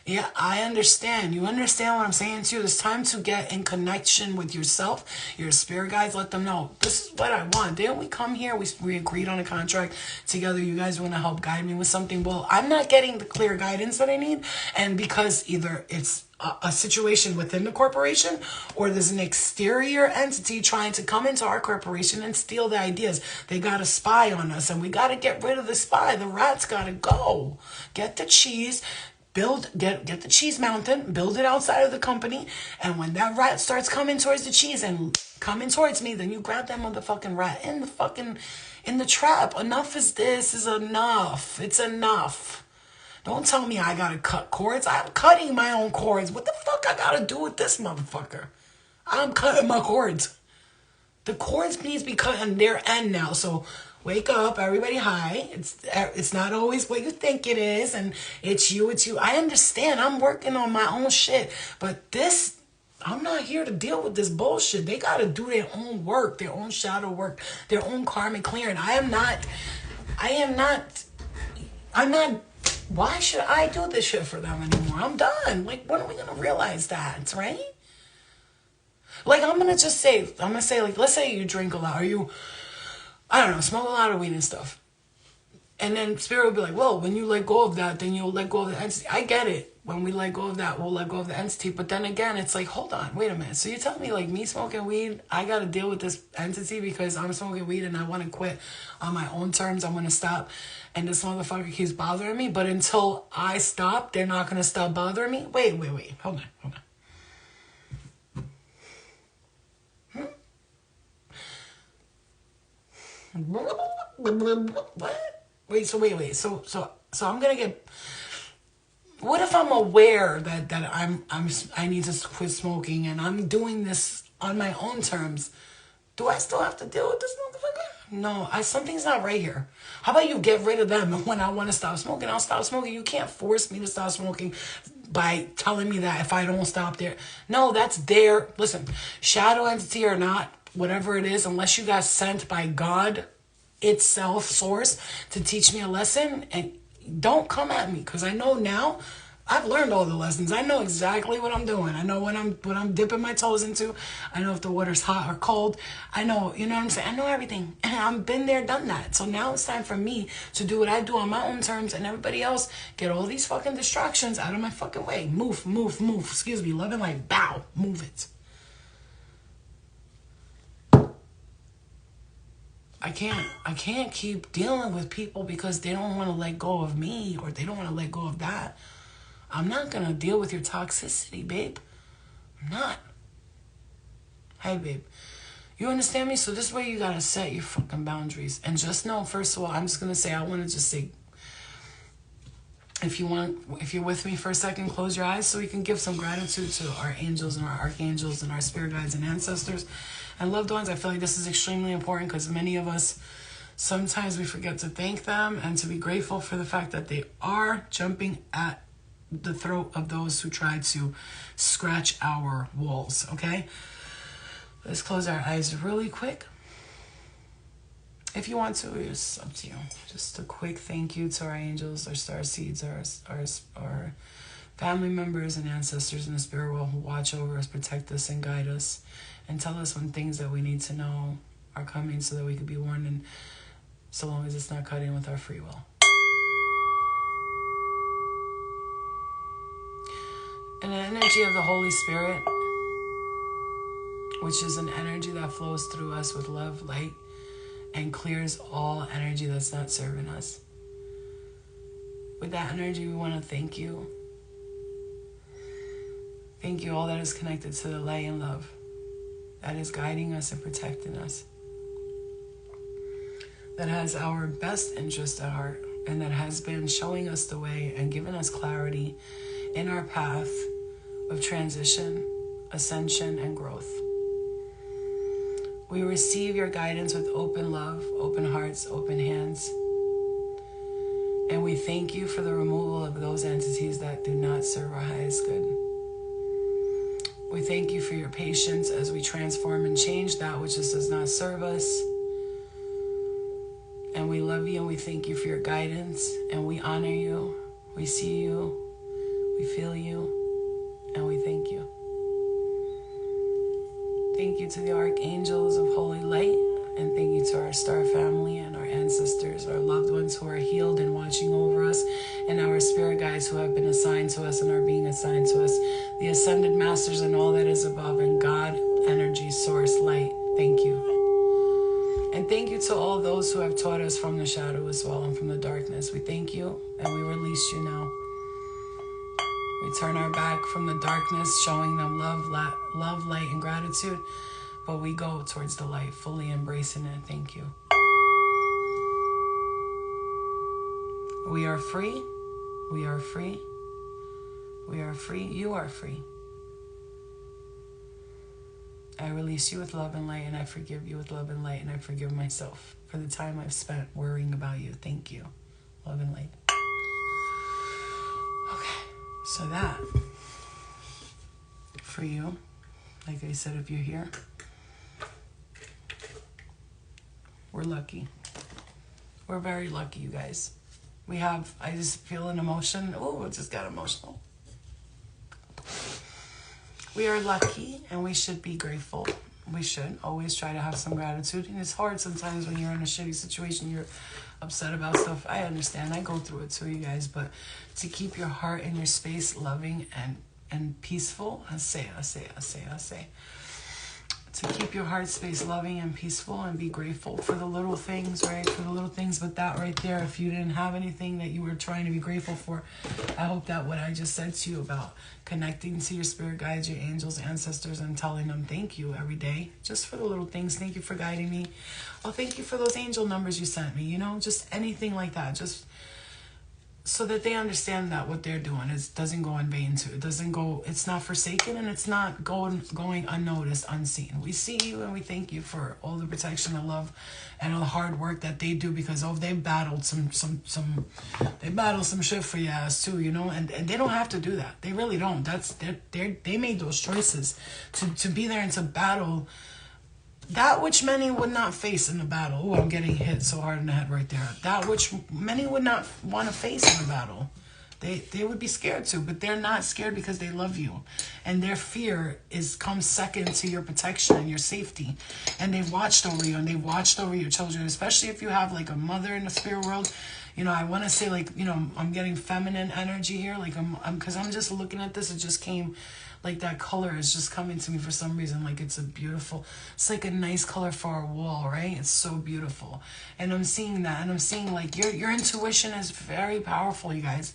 Yeah, I understand. You understand what I'm saying to you? It's time to get in connection with yourself. Your spirit guides, let them know, this is what I want. Didn't we come here? We agreed on a contract together. You guys want to help guide me with something. Well, I'm not getting the clear guidance that I need. And because either it's a situation within the corporation or there's an exterior entity trying to come into our corporation and steal the ideas. They got a spy on us and we got to get rid of the spy. The rat's got to go. Get the cheese, get the cheese mountain, build it outside of the company. And when that rat starts coming towards the cheese and coming towards me, then you grab that motherfucking rat in the trap. Enough is this is enough. It's enough. Don't tell me I gotta cut cords. I'm cutting my own cords. What the fuck I gotta do with this motherfucker? I'm cutting my cords. The cords needs to be cut on their end now. So wake up, everybody high. It's not always what you think it is, and it's you. I understand. I'm working on my own shit. But this, I'm not here to deal with this bullshit. They gotta do their own work, their own shadow work, their own karmic clearing. I'm not. Why should I do this shit for them anymore? I'm done. Like, when are we gonna realize that, right? Like, I'm gonna say, like, let's say you drink a lot, or you, I don't know, smoke a lot of weed and stuff. And then spirit will be like, well, when you let go of that, then you'll let go of the entity. I get it. When we let go of that, we'll let go of the entity. But then again, it's like, hold on, wait a minute. So you tell me, like, me smoking weed, I got to deal with this entity because I'm smoking weed and I want to quit on my own terms. I want to stop. And this motherfucker keeps bothering me. But until I stop, they're not going to stop bothering me. Wait. Hold on. What? Wait. So I'm going to get... What if I'm aware that I need to quit smoking and I'm doing this on my own terms? Do I still have to deal with this motherfucker? No, something's not right here. How about you get rid of them, and when I want to stop smoking, I'll stop smoking. You can't force me to stop smoking by telling me that if I don't stop there. No, that's their, listen, shadow entity or not, whatever it is, unless you got sent by God itself, source, to teach me a lesson, and don't come at me, because I know now, I've learned all the lessons. I know exactly what I'm doing. I know what I'm dipping my toes into. I know if the water's hot or cold. I know, you know what I'm saying? I know everything. And I've been there, done that. So now it's time for me to do what I do on my own terms, and everybody else get all these fucking distractions out of my fucking way. Move. Excuse me, love and light. Bow. Move it. I can't keep dealing with people because they don't want to let go of me, or they don't want to let go of that. I'm not going to deal with your toxicity, babe. I'm not. Hey, babe. You understand me? So this way you gotta set your fucking boundaries. And just know, first of all, I'm just gonna say, I wanna just say, if you're with me for a second, close your eyes so we can give some gratitude to our angels and our archangels and our spirit guides and ancestors and loved ones. I feel like this is extremely important because many of us, sometimes we forget to thank them and to be grateful for the fact that they are jumping at the throat of those who try to scratch our walls, okay? Let's close our eyes really quick. If you want to, it's up to you. Just a quick thank you to our angels, our star seeds, our family members and ancestors in the spirit world who watch over us, protect us, and guide us, and tell us when things that we need to know are coming so that we could be warned, and so long as it's not cut in with our free will. And the energy of the Holy Spirit, which is an energy that flows through us with love, light, and clears all energy that's not serving us. With that energy, we want to thank you. Thank you all that is connected to the light and love that is guiding us and protecting us, that has our best interest at heart, and that has been showing us the way and giving us clarity in our path of transition, ascension, and growth. We receive your guidance with open love, open hearts, open hands. And we thank you for the removal of those entities that do not serve our highest good. We thank you for your patience as we transform and change that which does not serve us. And we love you and we thank you for your guidance. And we honor you. We see you. We feel you. And we thank you. Thank you to the archangels of holy light, and thank you to our star family and our ancestors, our loved ones who are healed and watching over us, and our spirit guides who have been assigned to us and are being assigned to us, the ascended masters and all that is above, and God, energy, source, light. Thank you. And thank you to all those who have taught us from the shadow as well and from the darkness. We thank you and we release you now. We turn our back from the darkness, showing them love, light, and gratitude. But we go towards the light, fully embracing it. Thank you. We are free. We are free. We are free. You are free. I release you with love and light, and I forgive you with love and light, and I forgive myself for the time I've spent worrying about you. Thank you. Love and light. Okay. So that, for you, like I said, if you're here, we're lucky. We're very lucky, you guys. I just feel an emotion. Oh, it just got emotional. We are lucky and we should be grateful. We should always try to have some gratitude. And it's hard sometimes when you're in a shitty situation, you're upset about stuff. I understand. I go through it too, you guys. But to keep your heart and your space loving and peaceful, I say. To keep your heart space loving and peaceful and be grateful for the little things, right? For the little things. But that right there, if you didn't have anything that you were trying to be grateful for, I hope that what I just said to you about connecting to your spirit guides, your angels, ancestors, and telling them thank you every day, just for the little things. Thank you for guiding me. Oh, thank you for those angel numbers you sent me. Just anything like that. Just so that they understand that what they're doing doesn't go in vain too. It's not forsaken, and it's not going unnoticed, unseen. We see you and we thank you for all the protection and love and all the hard work that they do, because they battled some shit for your ass too, and they don't have to do that. They really don't. They made those choices to be there and to battle that which many would not face in the battle. Oh, I'm getting hit so hard in the head right there. That which many would not want to face in the battle. They would be scared to, but they're not scared because they love you. And their fear comes second to your protection and your safety. And they've watched over you, and they've watched over your children, especially if you have like a mother in the spirit world. You know, I want to say like, you know, I'm getting feminine energy here. Like because I'm just looking at this. It just came like that color is just coming to me for some reason. Like it's a beautiful, it's like a nice color for a wall, right? It's so beautiful. And I'm seeing that. And I'm seeing like your intuition is very powerful, you guys.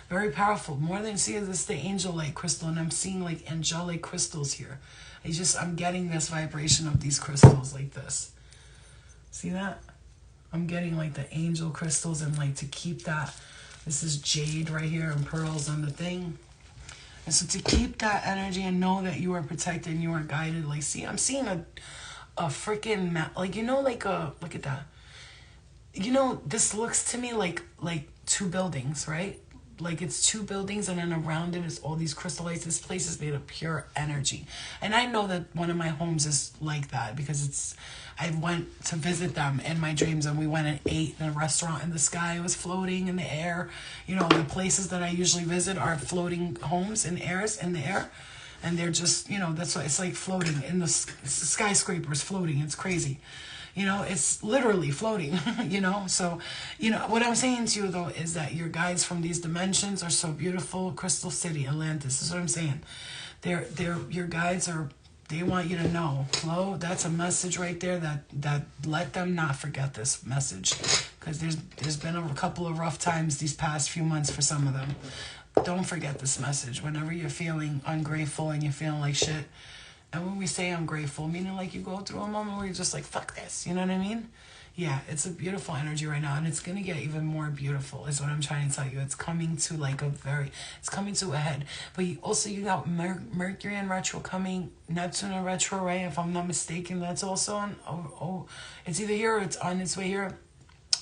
Very powerful. More than see this the angel light crystal. And I'm seeing like angelic crystals here. I'm getting this vibration of these crystals like this. See that? I'm getting like the angel crystals and like to keep that. This is jade right here and pearls on the thing. And so to keep that energy and know that you are protected and you are guided. Like, see, I'm seeing a freaking map. Like, you know, like look at that. You know, this looks to me like two buildings, right? Like it's two buildings and then around it is all these crystallites. This place is made of pure energy. And I know that one of my homes is like that because I went to visit them in my dreams and we went and ate in a restaurant and the sky was floating in the air. You know, the places that I usually visit are floating homes in the air. And they're just, you know, that's what it's like floating in the skyscrapers floating. It's crazy. You know, it's literally floating, you know. So, you know, what I'm saying to you, though, is that your guides from these dimensions are so beautiful. Crystal City, Atlantis, is what I'm saying. Your guides are, they want you to know. Hello, that's a message right there that let them not forget this message. Because there's been a couple of rough times these past few months for some of them. Don't forget this message. Whenever you're feeling ungrateful and you're feeling like shit, and when we say I'm grateful, meaning like you go through a moment where you're just like, fuck this, you know what I mean? Yeah, it's a beautiful energy right now, and it's going to get even more beautiful is what I'm trying to tell you. It's coming to like it's coming to a head. But you got Mercury in retro coming, Neptune in retro, right? If I'm not mistaken, that's also on, it's either here or it's on its way here,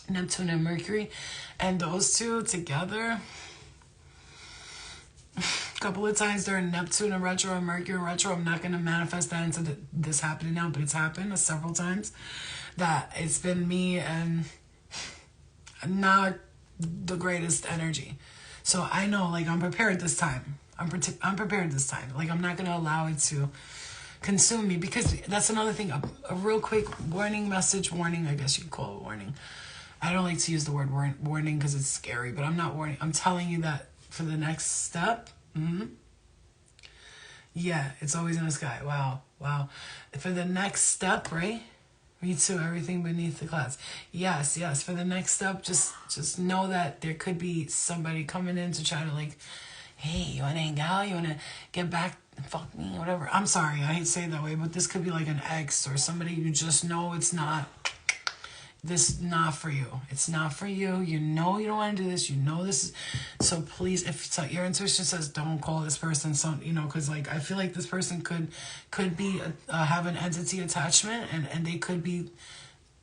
Neptune and Mercury. And those two together, a couple of times during Neptune and retro and Mercury and retro. I'm not going to manifest that into this happening now, but it's happened several times that it's been me and not the greatest energy. So I know, like, I'm prepared this time. I'm prepared this time. Like, I'm not going to allow it to consume me, because that's another thing. A real quick warning, I guess you could call it warning. I don't like to use the word warning because it's scary, but I'm not warning. I'm telling you that for the next step, yeah, it's always in the sky. Wow. For the next step, right? Me too, everything beneath the clouds. Yes. For the next step, just know that there could be somebody coming in to try to, like, hey, you want to hang out? You want to get back and fuck me? Whatever. I'm sorry, I hate to say it that way, but this could be like an ex or somebody you just know it's not. This not for you. It's not for you. You know you don't want to do this. You know this is, so please, if your intuition says don't call this person, some, you know, because like I feel like this person could be have an entity attachment, and they could be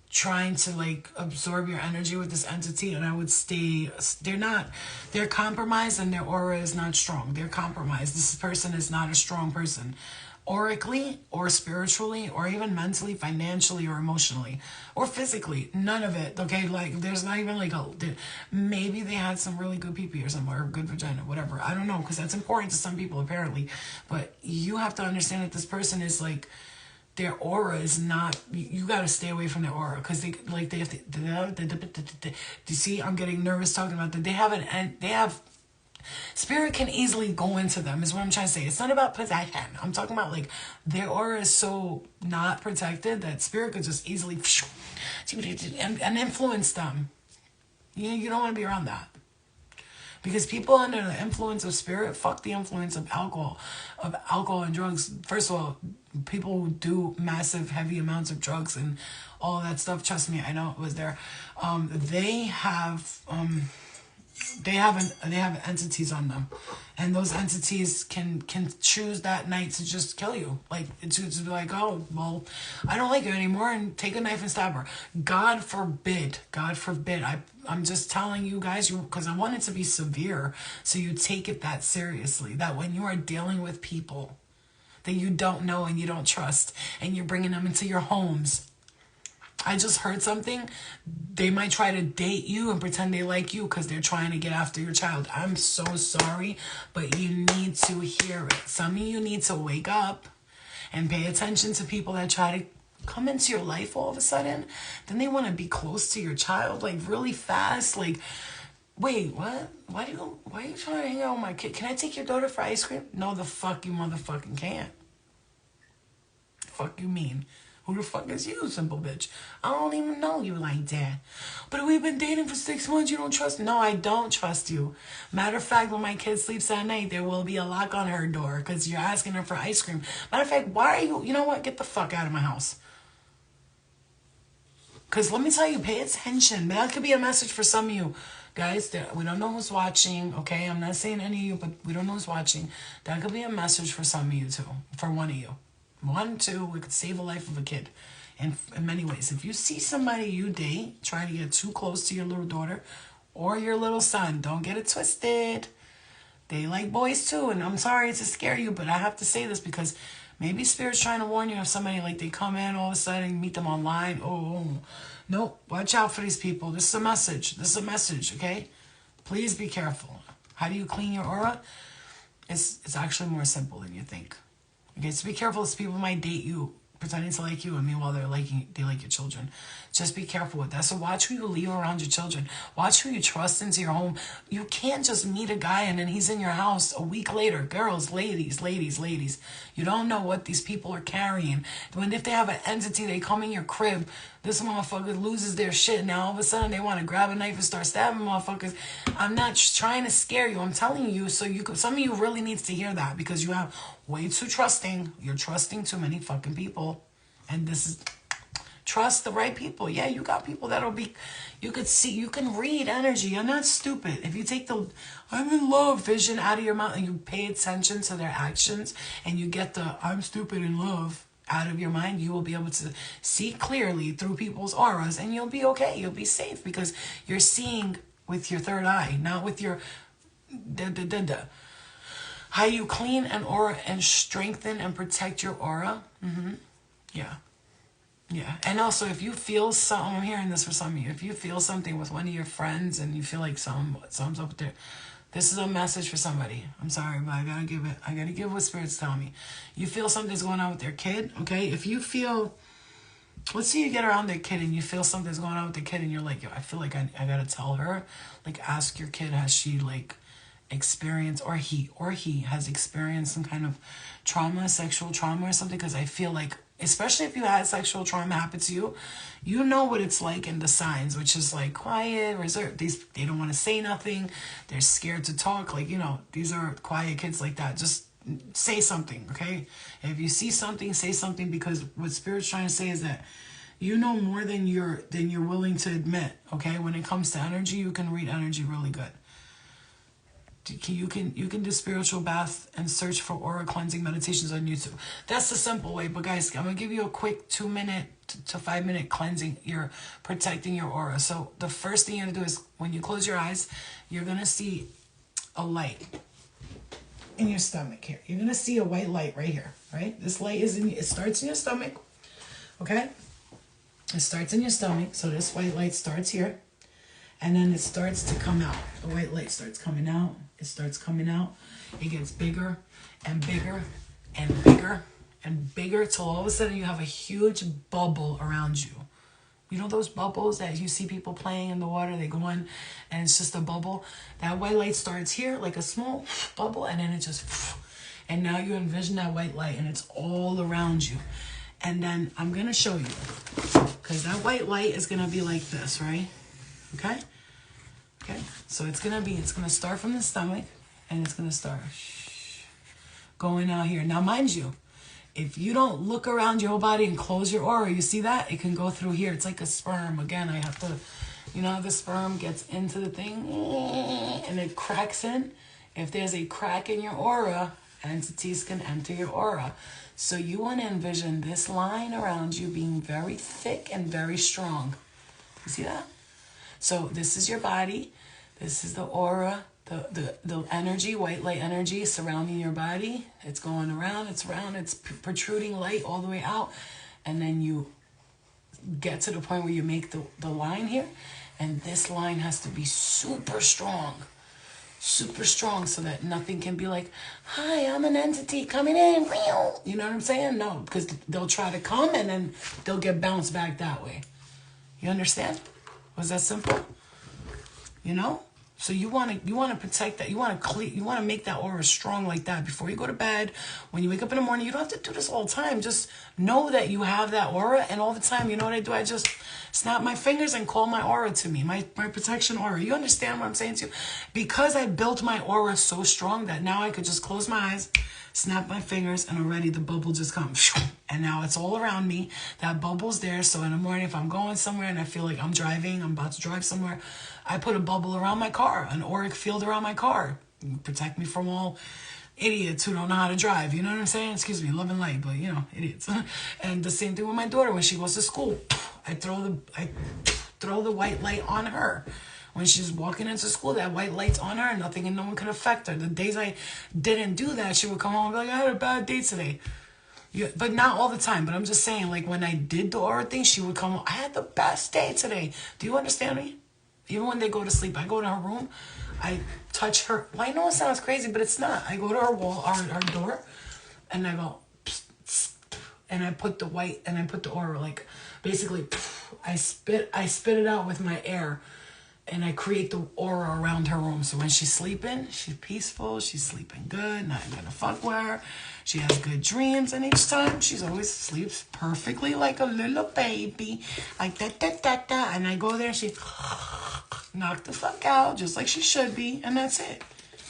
trying to like absorb your energy with this entity. And I would stay. They're compromised and their aura is not strong. They're compromised. This person is not a strong person, aurically or spiritually or even mentally, financially or emotionally or physically. None of it. Okay, like there's not even like maybe they had some really good pee-pee or something, or good vagina, whatever. I don't know, because that's important to some people apparently. But you have to understand that this person is like, their aura is not, you got to stay away from their aura, because they have to, do you see, I'm getting nervous talking about that. They have spirit can easily go into them, is what I'm trying to say. It's not about possession. I'm talking about like their aura is so not protected that spirit could just easily and influence them. You don't want to be around that. Because people under the influence of spirit, fuck the influence of alcohol and drugs. First of all, people who do massive, heavy amounts of drugs and all that stuff, trust me, I know it was there. They have entities on them, and those entities can choose that night to just kill you, like to be like, oh well, I don't like you anymore, and take a knife and stab her. God forbid. I'm just telling you guys, because I want it to be severe, so you take it that seriously, that when you are dealing with people that you don't know and you don't trust, and you're bringing them into your homes. I just heard something. They might try to date you and pretend they like you because they're trying to get after your child. I'm so sorry, but you need to hear it. Some of you need to wake up and pay attention to people that try to come into your life all of a sudden, then they want to be close to your child, like really fast. Like, wait, what? Why are you trying to hang out with my kid? Can I take your daughter for ice cream? No, the fuck you motherfucking can't. Fuck you mean? Who the fuck is you, simple bitch? I don't even know you like that. But we've been dating for 6 months. You don't trust me? No, I don't trust you. Matter of fact, when my kid sleeps at night, there will be a lock on her door because you're asking her for ice cream. Matter of fact, why are you... You know what? Get the fuck out of my house. Because let me tell you, pay attention. That could be a message for some of you. Guys, we don't know who's watching, okay? I'm not saying any of you, but we don't know who's watching. That could be a message for some of you, too. For one of you. 1, 2, we could save a life of a kid in many ways. If you see somebody you date trying to get too close to your little daughter or your little son, don't get it twisted. They like boys too, and I'm sorry to scare you, but I have to say this because maybe Spirit's trying to warn you of somebody like they come in all of a sudden and meet them online. Oh, no, watch out for these people. This is a message. This is a message, okay? Please be careful. How do you clean your aura? It's actually more simple than you think. Okay, so be careful. As people might date you, pretending to like you, and meanwhile they like your children. Just be careful with that. So watch who you leave around your children. Watch who you trust into your home. You can't just meet a guy and then he's in your house a week later. Girls, ladies. You don't know what these people are carrying. If they have an entity, they come in your crib. This motherfucker loses their shit. Now all of a sudden they want to grab a knife and start stabbing motherfuckers. I'm not trying to scare you. I'm telling you so you could. Some of you really needs to hear that because you have way too trusting. You're trusting too many fucking people, and this is. Trust the right people. Yeah, you got people that'll be, you could see, you can read energy. You're not stupid. If you take the I'm in love vision out of your mouth and you pay attention to their actions and you get the I'm stupid in love out of your mind, you will be able to see clearly through people's auras and you'll be okay. You'll be safe because you're seeing with your third eye, not with your How you clean an aura and strengthen and protect your aura. Yeah. Yeah, and also if you feel something, I'm hearing this for some of you, if you feel something with one of your friends and you feel like something's up there, this is a message for somebody. I'm sorry, but I gotta give what Spirit's telling me. You feel something's going on with their kid, okay? If you feel, let's say you get around their kid and you feel something's going on with the kid and you're like, yo, I feel like I gotta tell her, like ask your kid, has she like experienced, or he has experienced some kind of trauma, sexual trauma or something, because I feel like, especially if you had sexual trauma happen to you, you know what it's like in the signs, which is like quiet, reserved. They don't want to say nothing. They're scared to talk. Like, you know, these are quiet kids like that. Just say something, okay? If you see something, say something, because what Spirit's trying to say is that you know more than you're willing to admit, okay? When it comes to energy, you can read energy really good. You can do spiritual bath and search for aura cleansing meditations on YouTube. That's the simple way. But guys, I'm gonna give you a quick 2-minute to 5-minute cleansing. You're protecting your aura. So the first thing you're gonna do is when you close your eyes, you're gonna see a light in your stomach here. You're gonna see a white light right here, right? This light it starts in your stomach, okay? It starts in your stomach. So this white light starts here. And then it starts to come out. The white light starts coming out. It starts coming out. It gets bigger and bigger and bigger and bigger till all of a sudden you have a huge bubble around you. You know those bubbles that you see people playing in the water? They go in and it's just a bubble. That white light starts here like a small bubble and then it just... And now you envision that white light and it's all around you. And then I'm going to show you. Because that white light is going to be like this, right? Okay? Okay, so it's gonna start from the stomach and it's gonna start going out here. Now, mind you, if you don't look around your whole body and close your aura, you see that? It can go through here. It's like a sperm. Again, I have to, you know, the sperm gets into the thing and it cracks in. If there's a crack in your aura, entities can enter your aura. So you want to envision this line around you being very thick and very strong. You see that? So this is your body. This is the aura, the energy, white light energy surrounding your body. It's going around, it's round, it's protruding light all the way out. And then you get to the point where you make the line here. And this line has to be super strong. super strong so that nothing can be like, hi, I'm an entity coming in. You know what I'm saying? No, because they'll try to come and then they'll get bounced back that way. You understand? Was that simple? You know? So you want to protect that. You want to make that aura strong like that before you go to bed. When you wake up in the morning, you don't have to do this all the time. Just know that you have that aura, and all the time, you know what I do? I just snap my fingers and call my aura to me, my protection aura. You understand what I'm saying to you? Because I built my aura so strong that now I could just close my eyes, snap my fingers, and already the bubble just comes. And now it's all around me. That bubble's there. So in the morning, if I'm going somewhere and I feel like I'm about to drive somewhere, I put a bubble around my car, an auric field around my car. Protect me from all idiots who don't know how to drive. You know what I'm saying? Excuse me, love and light, but idiots. And the same thing with my daughter when she goes to school. I throw the white light on her. When she's walking into school, that white light's on her and nothing and no one can affect her. The days I didn't do that, she would come home and be like, I had a bad day today. But not all the time. But I'm just saying, like, when I did the aura thing, she would come home, I had the best day today. Do you understand me? Even when they go to sleep, I go to her room, I touch her. Well, I know it sounds crazy, but it's not. I go to her wall, our door, and I go, psst, psst, and I put the white, and I put the aura, like, basically, I spit it out with my air, and I create the aura around her room. So when she's sleeping, she's peaceful, she's sleeping good, not gonna fuck with her. She has good dreams, and each time she's always sleeps perfectly like a little baby, like da. And I go there, and she knock the fuck out, just like she should be, and that's it.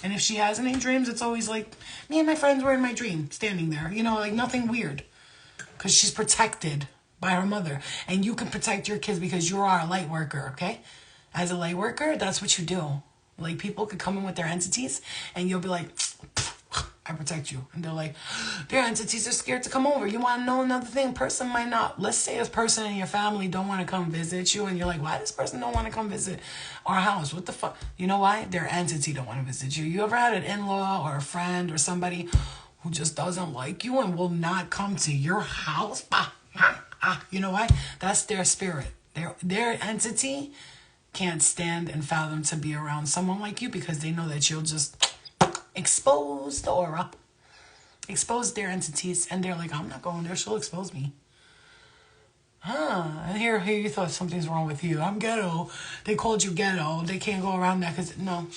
And if she has any dreams, it's always like me and my friends were in my dream, standing there, like nothing weird, because she's protected by her mother, and you can protect your kids because you are a light worker, okay? As a light worker, that's what you do. Like, people could come in with their entities, and you'll be like, I protect you. And they're like, their entities are scared to come over. You want to know another thing? Person might not. Let's say this person in your family don't want to come visit you, and you're like, why this person don't want to come visit our house? What the fuck? You know why? Their entity don't want to visit you. You ever had an in-law or a friend or somebody who just doesn't like you and will not come to your house? You know why? That's their spirit. Their entity can't stand and fathom to be around someone like you because they know that you'll just expose the aura, expose their entities, and they're like, I'm not going there, she'll expose me. And here you thought something's wrong with you. I'm ghetto. They called you ghetto. They can't go around that because, no,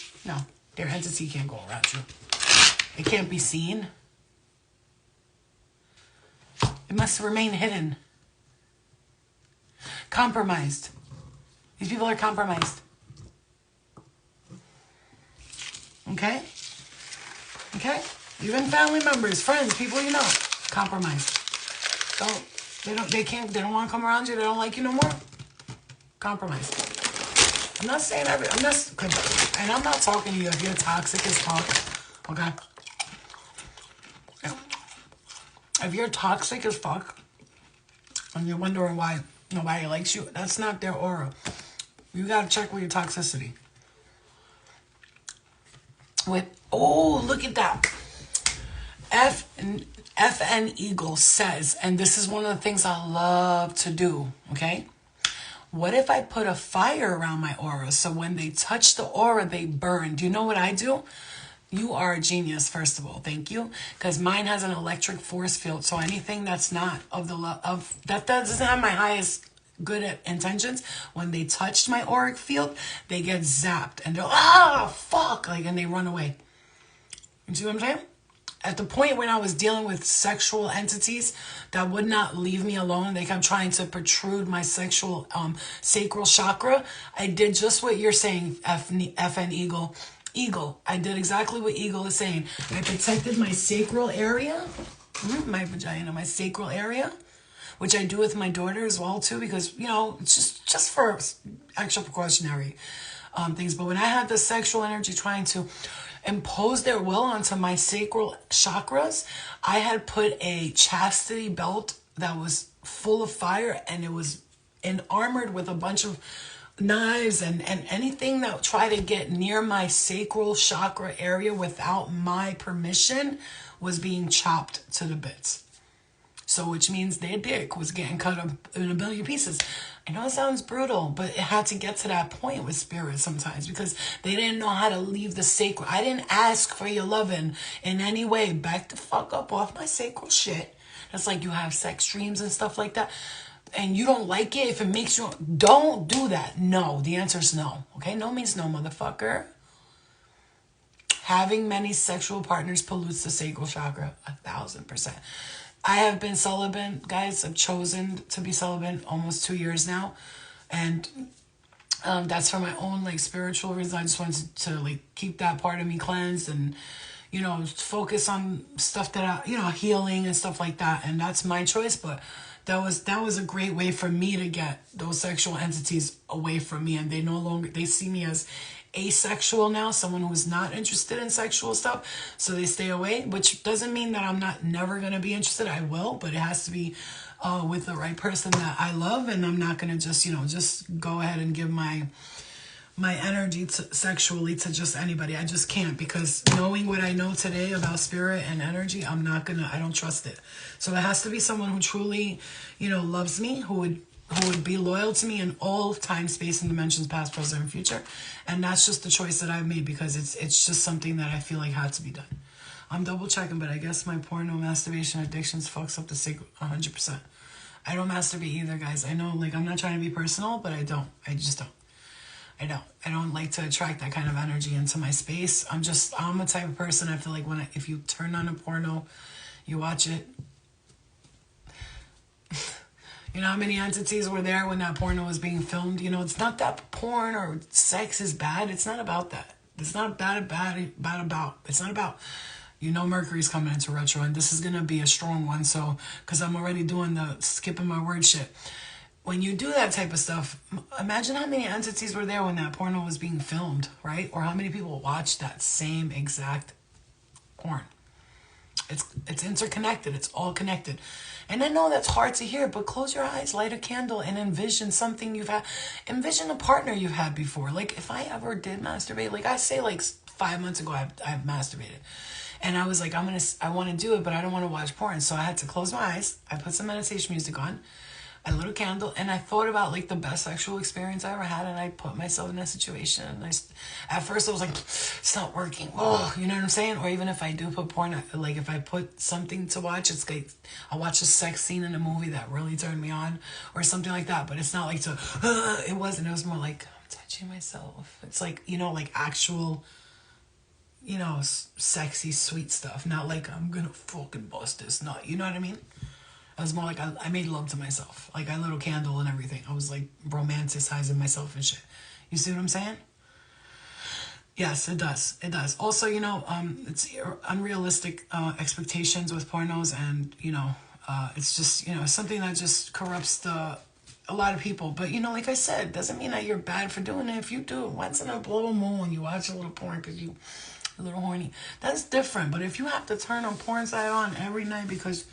their entity can't go around you. It can't be seen. It must remain hidden. Compromised. These people are compromised. Okay? Okay? Even family members, friends, people you know, compromised. They don't want to come around you, they don't like you no more. Compromised. I'm not saying and I'm not talking to you if you're toxic as fuck. Okay? Yeah. If you're toxic as fuck and you're wondering why nobody likes you, that's not their aura. You gotta check with your toxicity. Look at that. FN Eagle says, and this is one of the things I love to do, okay? What if I put a fire around my aura so when they touch the aura, they burn? Do you know what I do? You are a genius, first of all. Thank you. Because mine has an electric force field. So anything that's not that doesn't have my highest good at intentions, when they touched my auric field, they get zapped and they're fuck, and they run away. You see what I'm saying? At the point when I was dealing with sexual entities that would not leave me alone, they kept trying to protrude my sexual sacral chakra, I did just what you're saying, FN Eagle. I did exactly what Eagle is saying. I protected my sacral area, my vagina, my sacral area, which I do with my daughter as well too, because it's just for extra precautionary things. But when I had the sexual energy trying to impose their will onto my sacral chakras, I had put a chastity belt that was full of fire, and it was armored with a bunch of knives and anything that tried to get near my sacral chakra area without my permission was being chopped to the bits. So which means their dick was getting cut up in a billion pieces. I know it sounds brutal, but it had to get to that point with spirit sometimes because they didn't know how to leave the sacred. I didn't ask for your loving in any way. Back the fuck up off my sacred shit. That's like you have sex dreams and stuff like that. And you don't like it if it makes you... Don't do that. No. The answer is no. Okay? No means no, motherfucker. Having many sexual partners pollutes the sacral chakra 1,000%. I have been celibate, guys. I've chosen to be celibate almost 2 years now. And that's for my own, like, spiritual reasons. I just wanted to like, keep that part of me cleansed and, you know, focus on stuff that, healing and stuff like that. And that's my choice. But that was a great way for me to get those sexual entities away from me. And they see me as asexual now, someone who's not interested in sexual stuff, so they stay away, which doesn't mean that I'm never going to be interested. I will, but it has to be with the right person that I love, and I'm not going to just go ahead and give my energy sexually to just anybody. I just can't, because knowing what I know today about spirit and energy, I don't trust it. So it has to be someone who truly, loves me, who would be loyal to me in all time, space, and dimensions, past, present, and future. And that's just the choice that I've made, because it's just something that I feel like had to be done. I'm double checking, but I guess my porno masturbation addictions fucks up the sacred 100%. I don't masturbate either, guys. I know, like, I'm not trying to be personal, but I don't. I just don't. I don't like to attract that kind of energy into my space. I'm a type of person, I feel like if you turn on a porno, you watch it. You know how many entities were there when that porno was being filmed? It's not that porn or sex is bad. It's not about that. It's not It's not about, Mercury's coming into retro, and this is going to be a strong one. So, because I'm already doing the skipping my word shit. When you do that type of stuff, imagine how many entities were there when that porno was being filmed, right? Or how many people watched that same exact porn. It's interconnected. It's all connected. And I know that's hard to hear, but close your eyes, light a candle, and envision something you've had. Envision a partner you've had before. Like, if I ever did masturbate, like I say, like 5 months ago, I've masturbated. And I was like, I want to do it, but I don't want to watch porn. So I had to close my eyes. I put some meditation music on. I lit a candle, and I thought about, like, the best sexual experience I ever had, and I put myself in that situation. And at first I was like, it's not working. Oh, you know what I'm saying? Or even if I do put porn, like, if I put something to watch, it's like I'll watch a sex scene in a movie that really turned me on or something like that. But it's not like it wasn't. It was more like, I'm touching myself. It's like, like actual, sexy, sweet stuff. Not like I'm gonna fucking bust this nut. You know what I mean? I was more like, I made love to myself. Like, I lit a candle and everything. I was, like, romanticizing myself and shit. You see what I'm saying? Yes, it does. It does. Also, it's unrealistic expectations with pornos, and, it's just, something that just corrupts a lot of people. But, like I said, doesn't mean that you're bad for doing it. If you do it once in a blue moon, you watch a little porn because you're a little horny, that's different. But if you have to turn a porn site on every night because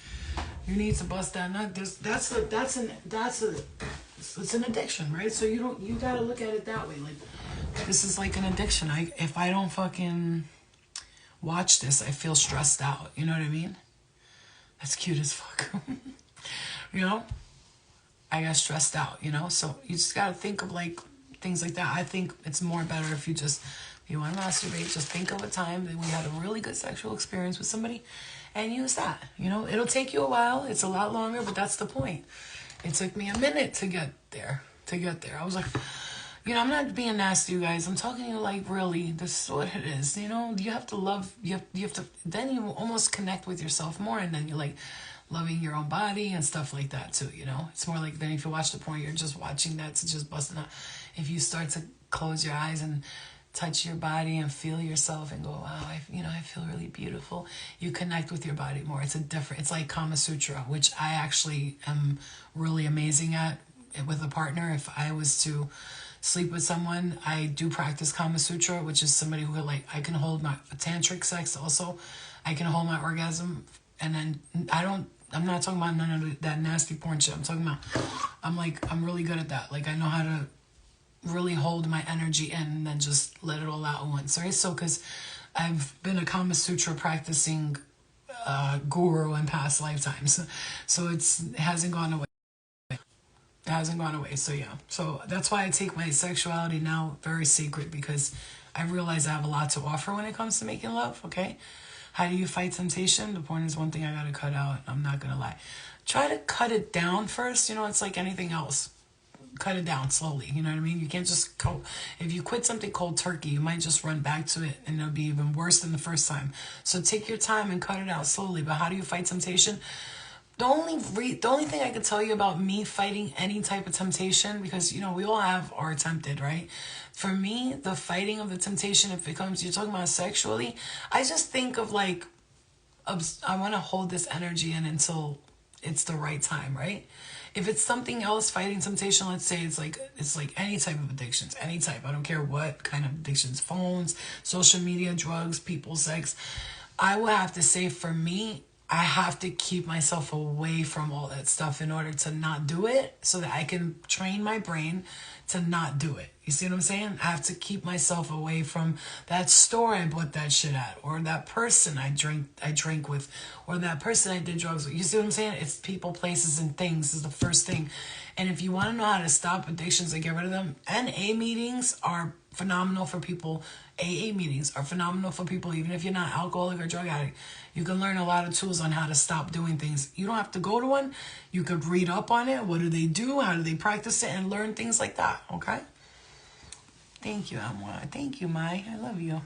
you need to bust that nut, it's an addiction, right? So you gotta look at it that way. Like, this is like an addiction. If I don't fucking watch this, I feel stressed out. You know what I mean? That's cute as fuck. I got stressed out. So you just gotta think of, like, things like that. I think it's more better if you want to masturbate, just think of a time that we had a really good sexual experience with somebody and use that. It'll take you a while. It's a lot longer, but that's the point. It took me a minute to get there. I was like, I'm not being nasty, you guys. I'm talking to you like, really, this is what it is. You have to love, you have to, then you almost connect with yourself more, and then you're like loving your own body and stuff like that too, It's more like, then if you watch the porn, you're just watching that to just busting out. If you start to close your eyes and touch your body and feel yourself and go, wow, I feel really beautiful. You connect with your body more. It's like Kama Sutra, which I actually am really amazing at with a partner. If I was to sleep with someone, I do practice Kama Sutra, which is somebody who, like, I can hold my tantric sex also. I can hold my orgasm, and then I'm not talking about none of that nasty porn shit. I'm really good at that. Like, I know how to really hold my energy in and then just let it all out at once, right? So, because I've been a Kama Sutra practicing guru in past lifetimes. So it hasn't gone away. It hasn't gone away. So yeah. So that's why I take my sexuality now very sacred, because I realize I have a lot to offer when it comes to making love. Okay. How do you fight temptation? The porn is one thing I gotta cut out. I'm not gonna lie. Try to cut it down first. You know, it's like anything else. Cut it down slowly. You know what I mean? You can't just go. If you quit something cold turkey, you might just run back to it and it'll be even worse than the first time. So take your time and cut it out slowly. But how do you fight temptation? The only thing I could tell you about me fighting any type of temptation, because, you know, we all are tempted, right? For me, the fighting of the temptation, if it comes, you're talking about sexually, I just think of like, I want to hold this energy in until it's the right time, right? If it's something else, fighting temptation, let's say it's like any type of addictions, any type. I don't care what kind of addictions, phones, social media, drugs, people, sex. I will have to say, for me, I have to keep myself away from all that stuff in order to not do it, so that I can train my brain to not do it. You see what I'm saying? I have to keep myself away from that store I bought that shit at, or that person I drank with, or that person I did drugs with. You see what I'm saying? It's people, places, and things is the first thing. And if you want to know how to stop addictions and get rid of them, NA meetings are phenomenal for people. AA meetings are phenomenal for people, even if you're not alcoholic or drug addict. You can learn a lot of tools on how to stop doing things. You don't have to go to one. You could read up on it. What do they do? How do they practice it? And learn things like that, okay? Thank you, Amwa. Thank you, Mai. I love you.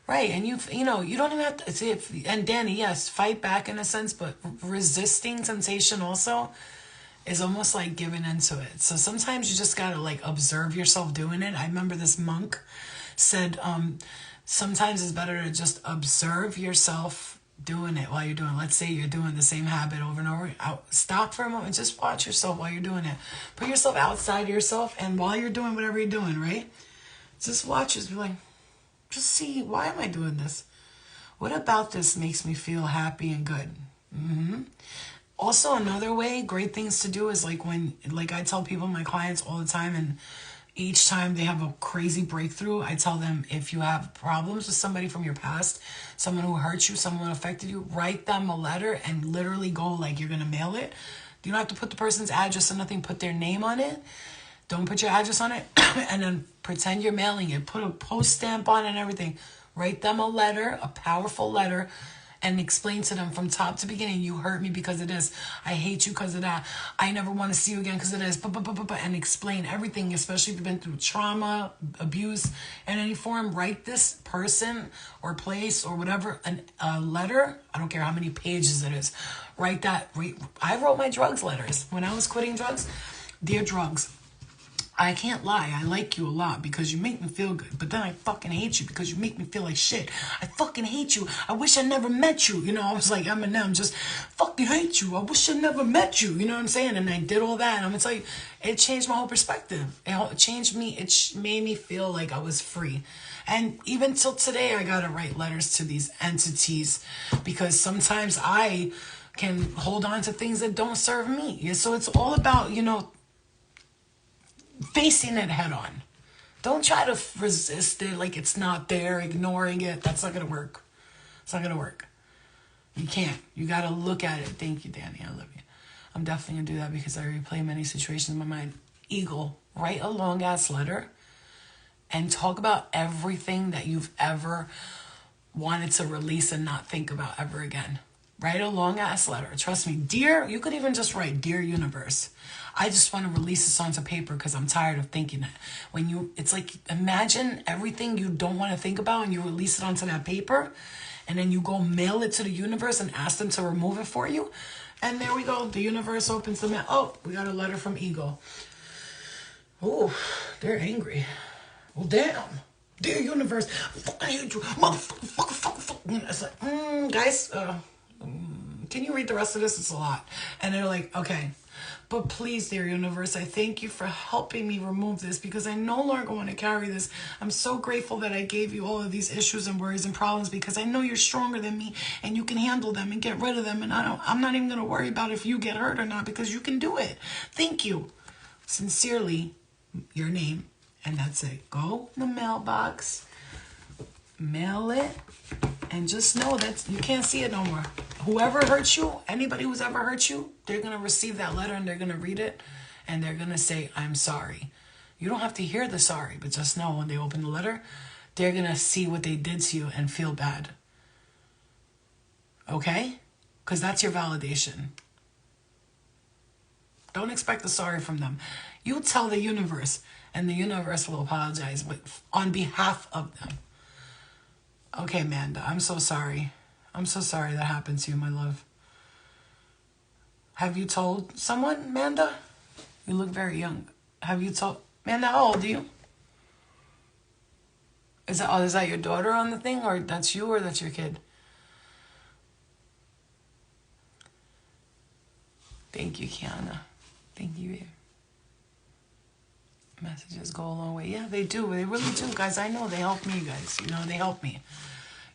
Right, and you know, you don't even have to see if, and Danny, yes, fight back in a sense, but resisting temptation also is almost like giving into it. So sometimes you just gotta like observe yourself doing it. I remember this monk said, sometimes it's better to just observe yourself doing it while you're doing it. Let's say you're doing the same habit over and over. Stop for a moment. Just watch yourself while you're doing it. Put yourself outside yourself, and while you're doing whatever you're doing, right? Just watch it. Be like, just see, why am I doing this? What about this makes me feel happy and good? Also, another way, great things to do is like like I tell people, my clients all the time, and each time they have a crazy breakthrough, I tell them, if you have problems with somebody from your past, someone who hurt you, someone who affected you, write them a letter and literally go like you're going to mail it. You don't have to put the person's address or nothing. Put their name on it. Don't put your address on it. And then pretend you're mailing it. Put a post stamp on it and everything. Write them a letter, a powerful letter, and explain to them from top to beginning, you hurt me because of this. I hate you because of that. I never want to see you again because of this. And explain everything, especially if you've been through trauma, abuse in any form. Write this person or place or whatever a letter. I don't care how many pages it is. Write that. I wrote my drugs letters when I was quitting drugs. Dear drugs, I can't lie. I like you a lot because you make me feel good. But then I fucking hate you because you make me feel like shit. I fucking hate you. I wish I never met you. You know, I was like Eminem, just fucking hate you. I wish I never met you. You know what I'm saying? And I did all that. And I'm going to tell you, it changed my whole perspective. It changed me. It made me feel like I was free. And even till today, I got to write letters to these entities because sometimes I can hold on to things that don't serve me. So it's all about, you know, facing it head on. Don't try to resist it like it's not there, ignoring it. That's not going to work. It's not going to work. You can't. You got to look at it. Thank you, Danny. I love you. I'm definitely going to do that because I replay many situations in my mind. Eagle, write a long ass letter and talk about everything that you've ever wanted to release and not think about ever again. Write a long ass letter. Trust me. Dear, you could even just write, Dear Universe, I just want to release this onto paper because I'm tired of thinking it. It's like, imagine everything you don't want to think about and you release it onto that paper and then you go mail it to the universe and ask them to remove it for you. And there we go. The universe opens the mail. Oh, we got a letter from Ego. Oh, they're angry. Well, damn. Dear Universe, I hate you. Motherfucker, fuck. It's like, guys, can you read the rest of this? It's a lot. And they're like, okay. But please, dear universe, I thank you for helping me remove this because I no longer want to carry this. I'm so grateful that I gave you all of these issues and worries and problems because I know you're stronger than me and you can handle them and get rid of them. And I'm not even going to worry about if you get hurt or not because you can do it. Thank you. Sincerely, your name. And that's it. Go in the mailbox, mail it, And just know that you can't see it no more. Whoever hurts you, anybody who's ever hurt you, they're going to receive that letter and they're going to read it. And they're going to say, I'm sorry. You don't have to hear the sorry, but just know when they open the letter, they're going to see what they did to you and feel bad. Okay? Because that's your validation. Don't expect the sorry from them. You tell the universe, and the universe will apologize on behalf of them. Okay, Amanda, I'm so sorry. I'm so sorry that happened to you, my love. Have you told someone, Amanda? You look very young. Have you told... Amanda, how old are you? Is that your daughter on the thing? Or that's you, or that's your kid? Thank you, Kiana. Thank you. Messages go a long way. Yeah, they do. They really do, guys. I know they help me, guys. You know, they help me.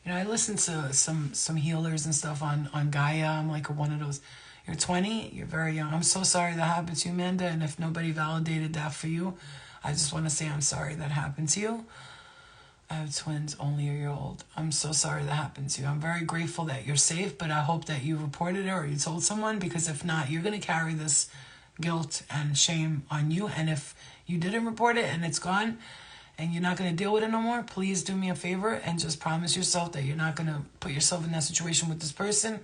You know, I listen to some healers and stuff on Gaia. I'm like one of those. You're 20. You're very young. I'm so sorry that happened to you, Amanda. And if nobody validated that for you, I just want to say I'm sorry that happened to you. I have twins, only a year old. I'm so sorry that happened to you. I'm very grateful that you're safe, but I hope that you reported it or you told someone, because if not, you're going to carry this guilt and shame on you. And if you didn't report it and it's gone and you're not going to deal with it no more, please do me a favor and just promise yourself that you're not going to put yourself in that situation with this person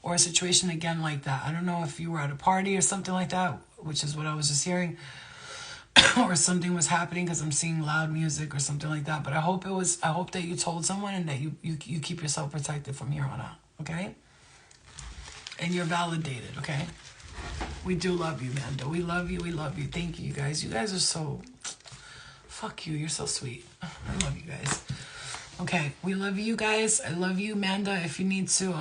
or a situation again like that. I don't know if you were at a party or something like that, which is what I was just hearing, or something was happening because I'm seeing loud music or something like that. But I hope that you told someone and that you keep yourself protected from here on out, okay? And you're validated, okay? We do love you, Amanda. We love you. We love you. Thank you, you guys. You guys are so... Fuck you. You're so sweet. I love you guys. Okay. We love you guys. I love you, Amanda. If you need to,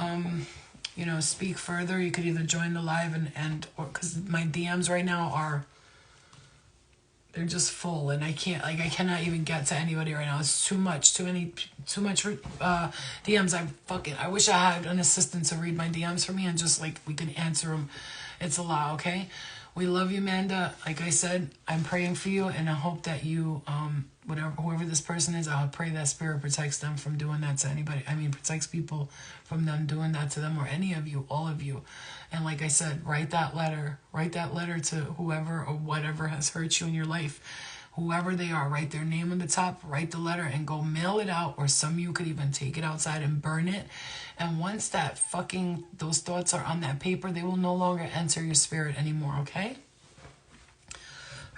you know, speak further, you could either join the live or because my DMs right now are... They're just full, and I cannot even get to anybody right now. It's too much DMs. I wish I had an assistant to read my DMs for me and just like we could answer them. It's a lot, okay? We love you, Amanda. Like I said, I'm praying for you, and I hope that you, whoever this person is, I pray that spirit protects them from doing that to anybody. I mean, protects people from them doing that to them, or any of you, all of you. And like I said, write that letter to whoever or whatever has hurt you in your life. Whoever they are, write their name on the top, write the letter and go mail it out, or some of you could even take it outside and burn it. And once those thoughts are on that paper, they will no longer enter your spirit anymore, okay?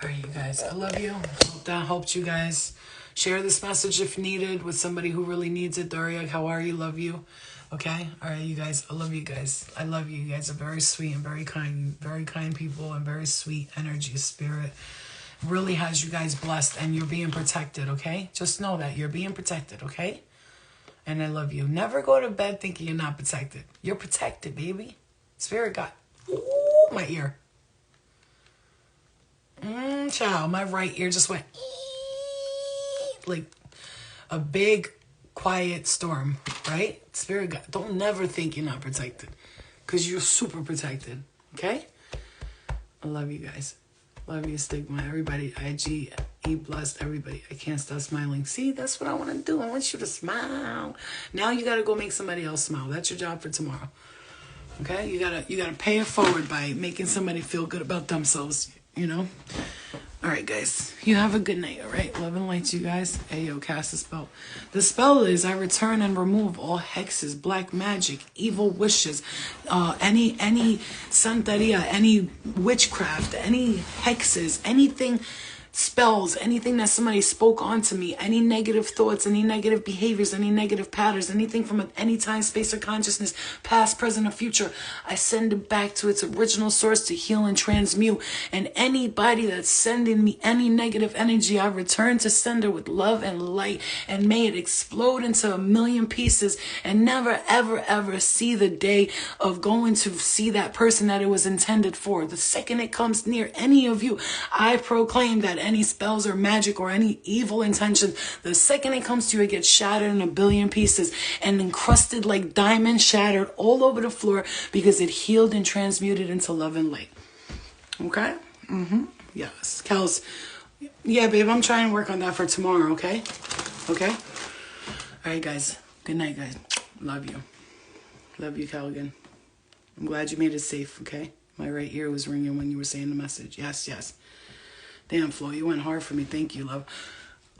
All right, you guys, I love you. Hope that helped you guys. Share this message if needed with somebody who really needs it. Daria, how are you? Love you. Okay? All right, you guys. I love you guys. I love you. You guys are very sweet and very kind people and very sweet energy, spirit. Really has you guys blessed, and you're being protected, okay? Just know that you're being protected, okay? And I love you. Never go to bed thinking you're not protected. You're protected, baby. Spirit got... Ooh, my ear. Child, my right ear just went... like a big, quiet storm, right? Spirit God, don't never think you're not protected, because you're super protected, okay? I love you guys. Love you, Stigma. Everybody, IG, E blessed, everybody. I can't stop smiling. See, that's what I want to do. I want you to smile. Now you got to go make somebody else smile. That's your job for tomorrow. Okay? You gotta pay it forward by making somebody feel good about themselves, you know? All right, guys. You have a good night, all right? Love and light to you guys. Ayo, cast a spell. The spell is I return and remove all hexes, black magic, evil wishes, any santeria, any witchcraft, any hexes, anything, spells, anything that somebody spoke onto me, any negative thoughts, any negative behaviors, any negative patterns, anything from any time, space, or consciousness, past, present, or future, I send it back to its original source to heal and transmute. And anybody that's sending me any negative energy, I return to sender with love and light, and may it explode into a million pieces and never, ever, ever see the day of going to see that person that it was intended for. The second it comes near any of you, I proclaim that any spells or magic or any evil intention, the second it comes to you, it gets shattered in a billion pieces and encrusted like diamonds, shattered all over the floor, because it healed and transmuted into love and light. Okay? Yes. Kels, yeah, babe, I'm trying to work on that for tomorrow, okay? Okay? All right, guys. Good night, guys. Love you. Love you, Callaghan. I'm glad you made it safe, okay? My right ear was ringing when you were saying the message. Yes, yes. Damn, Flo, you went hard for me. Thank you, love.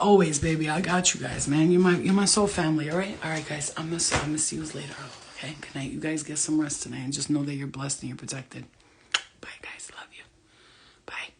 Always, baby. I got you guys, man. You're my soul family, all right? All right, guys. I'm gonna see you later, okay? Good night. You guys get some rest tonight and just know that you're blessed and you're protected. Bye, guys. Love you. Bye.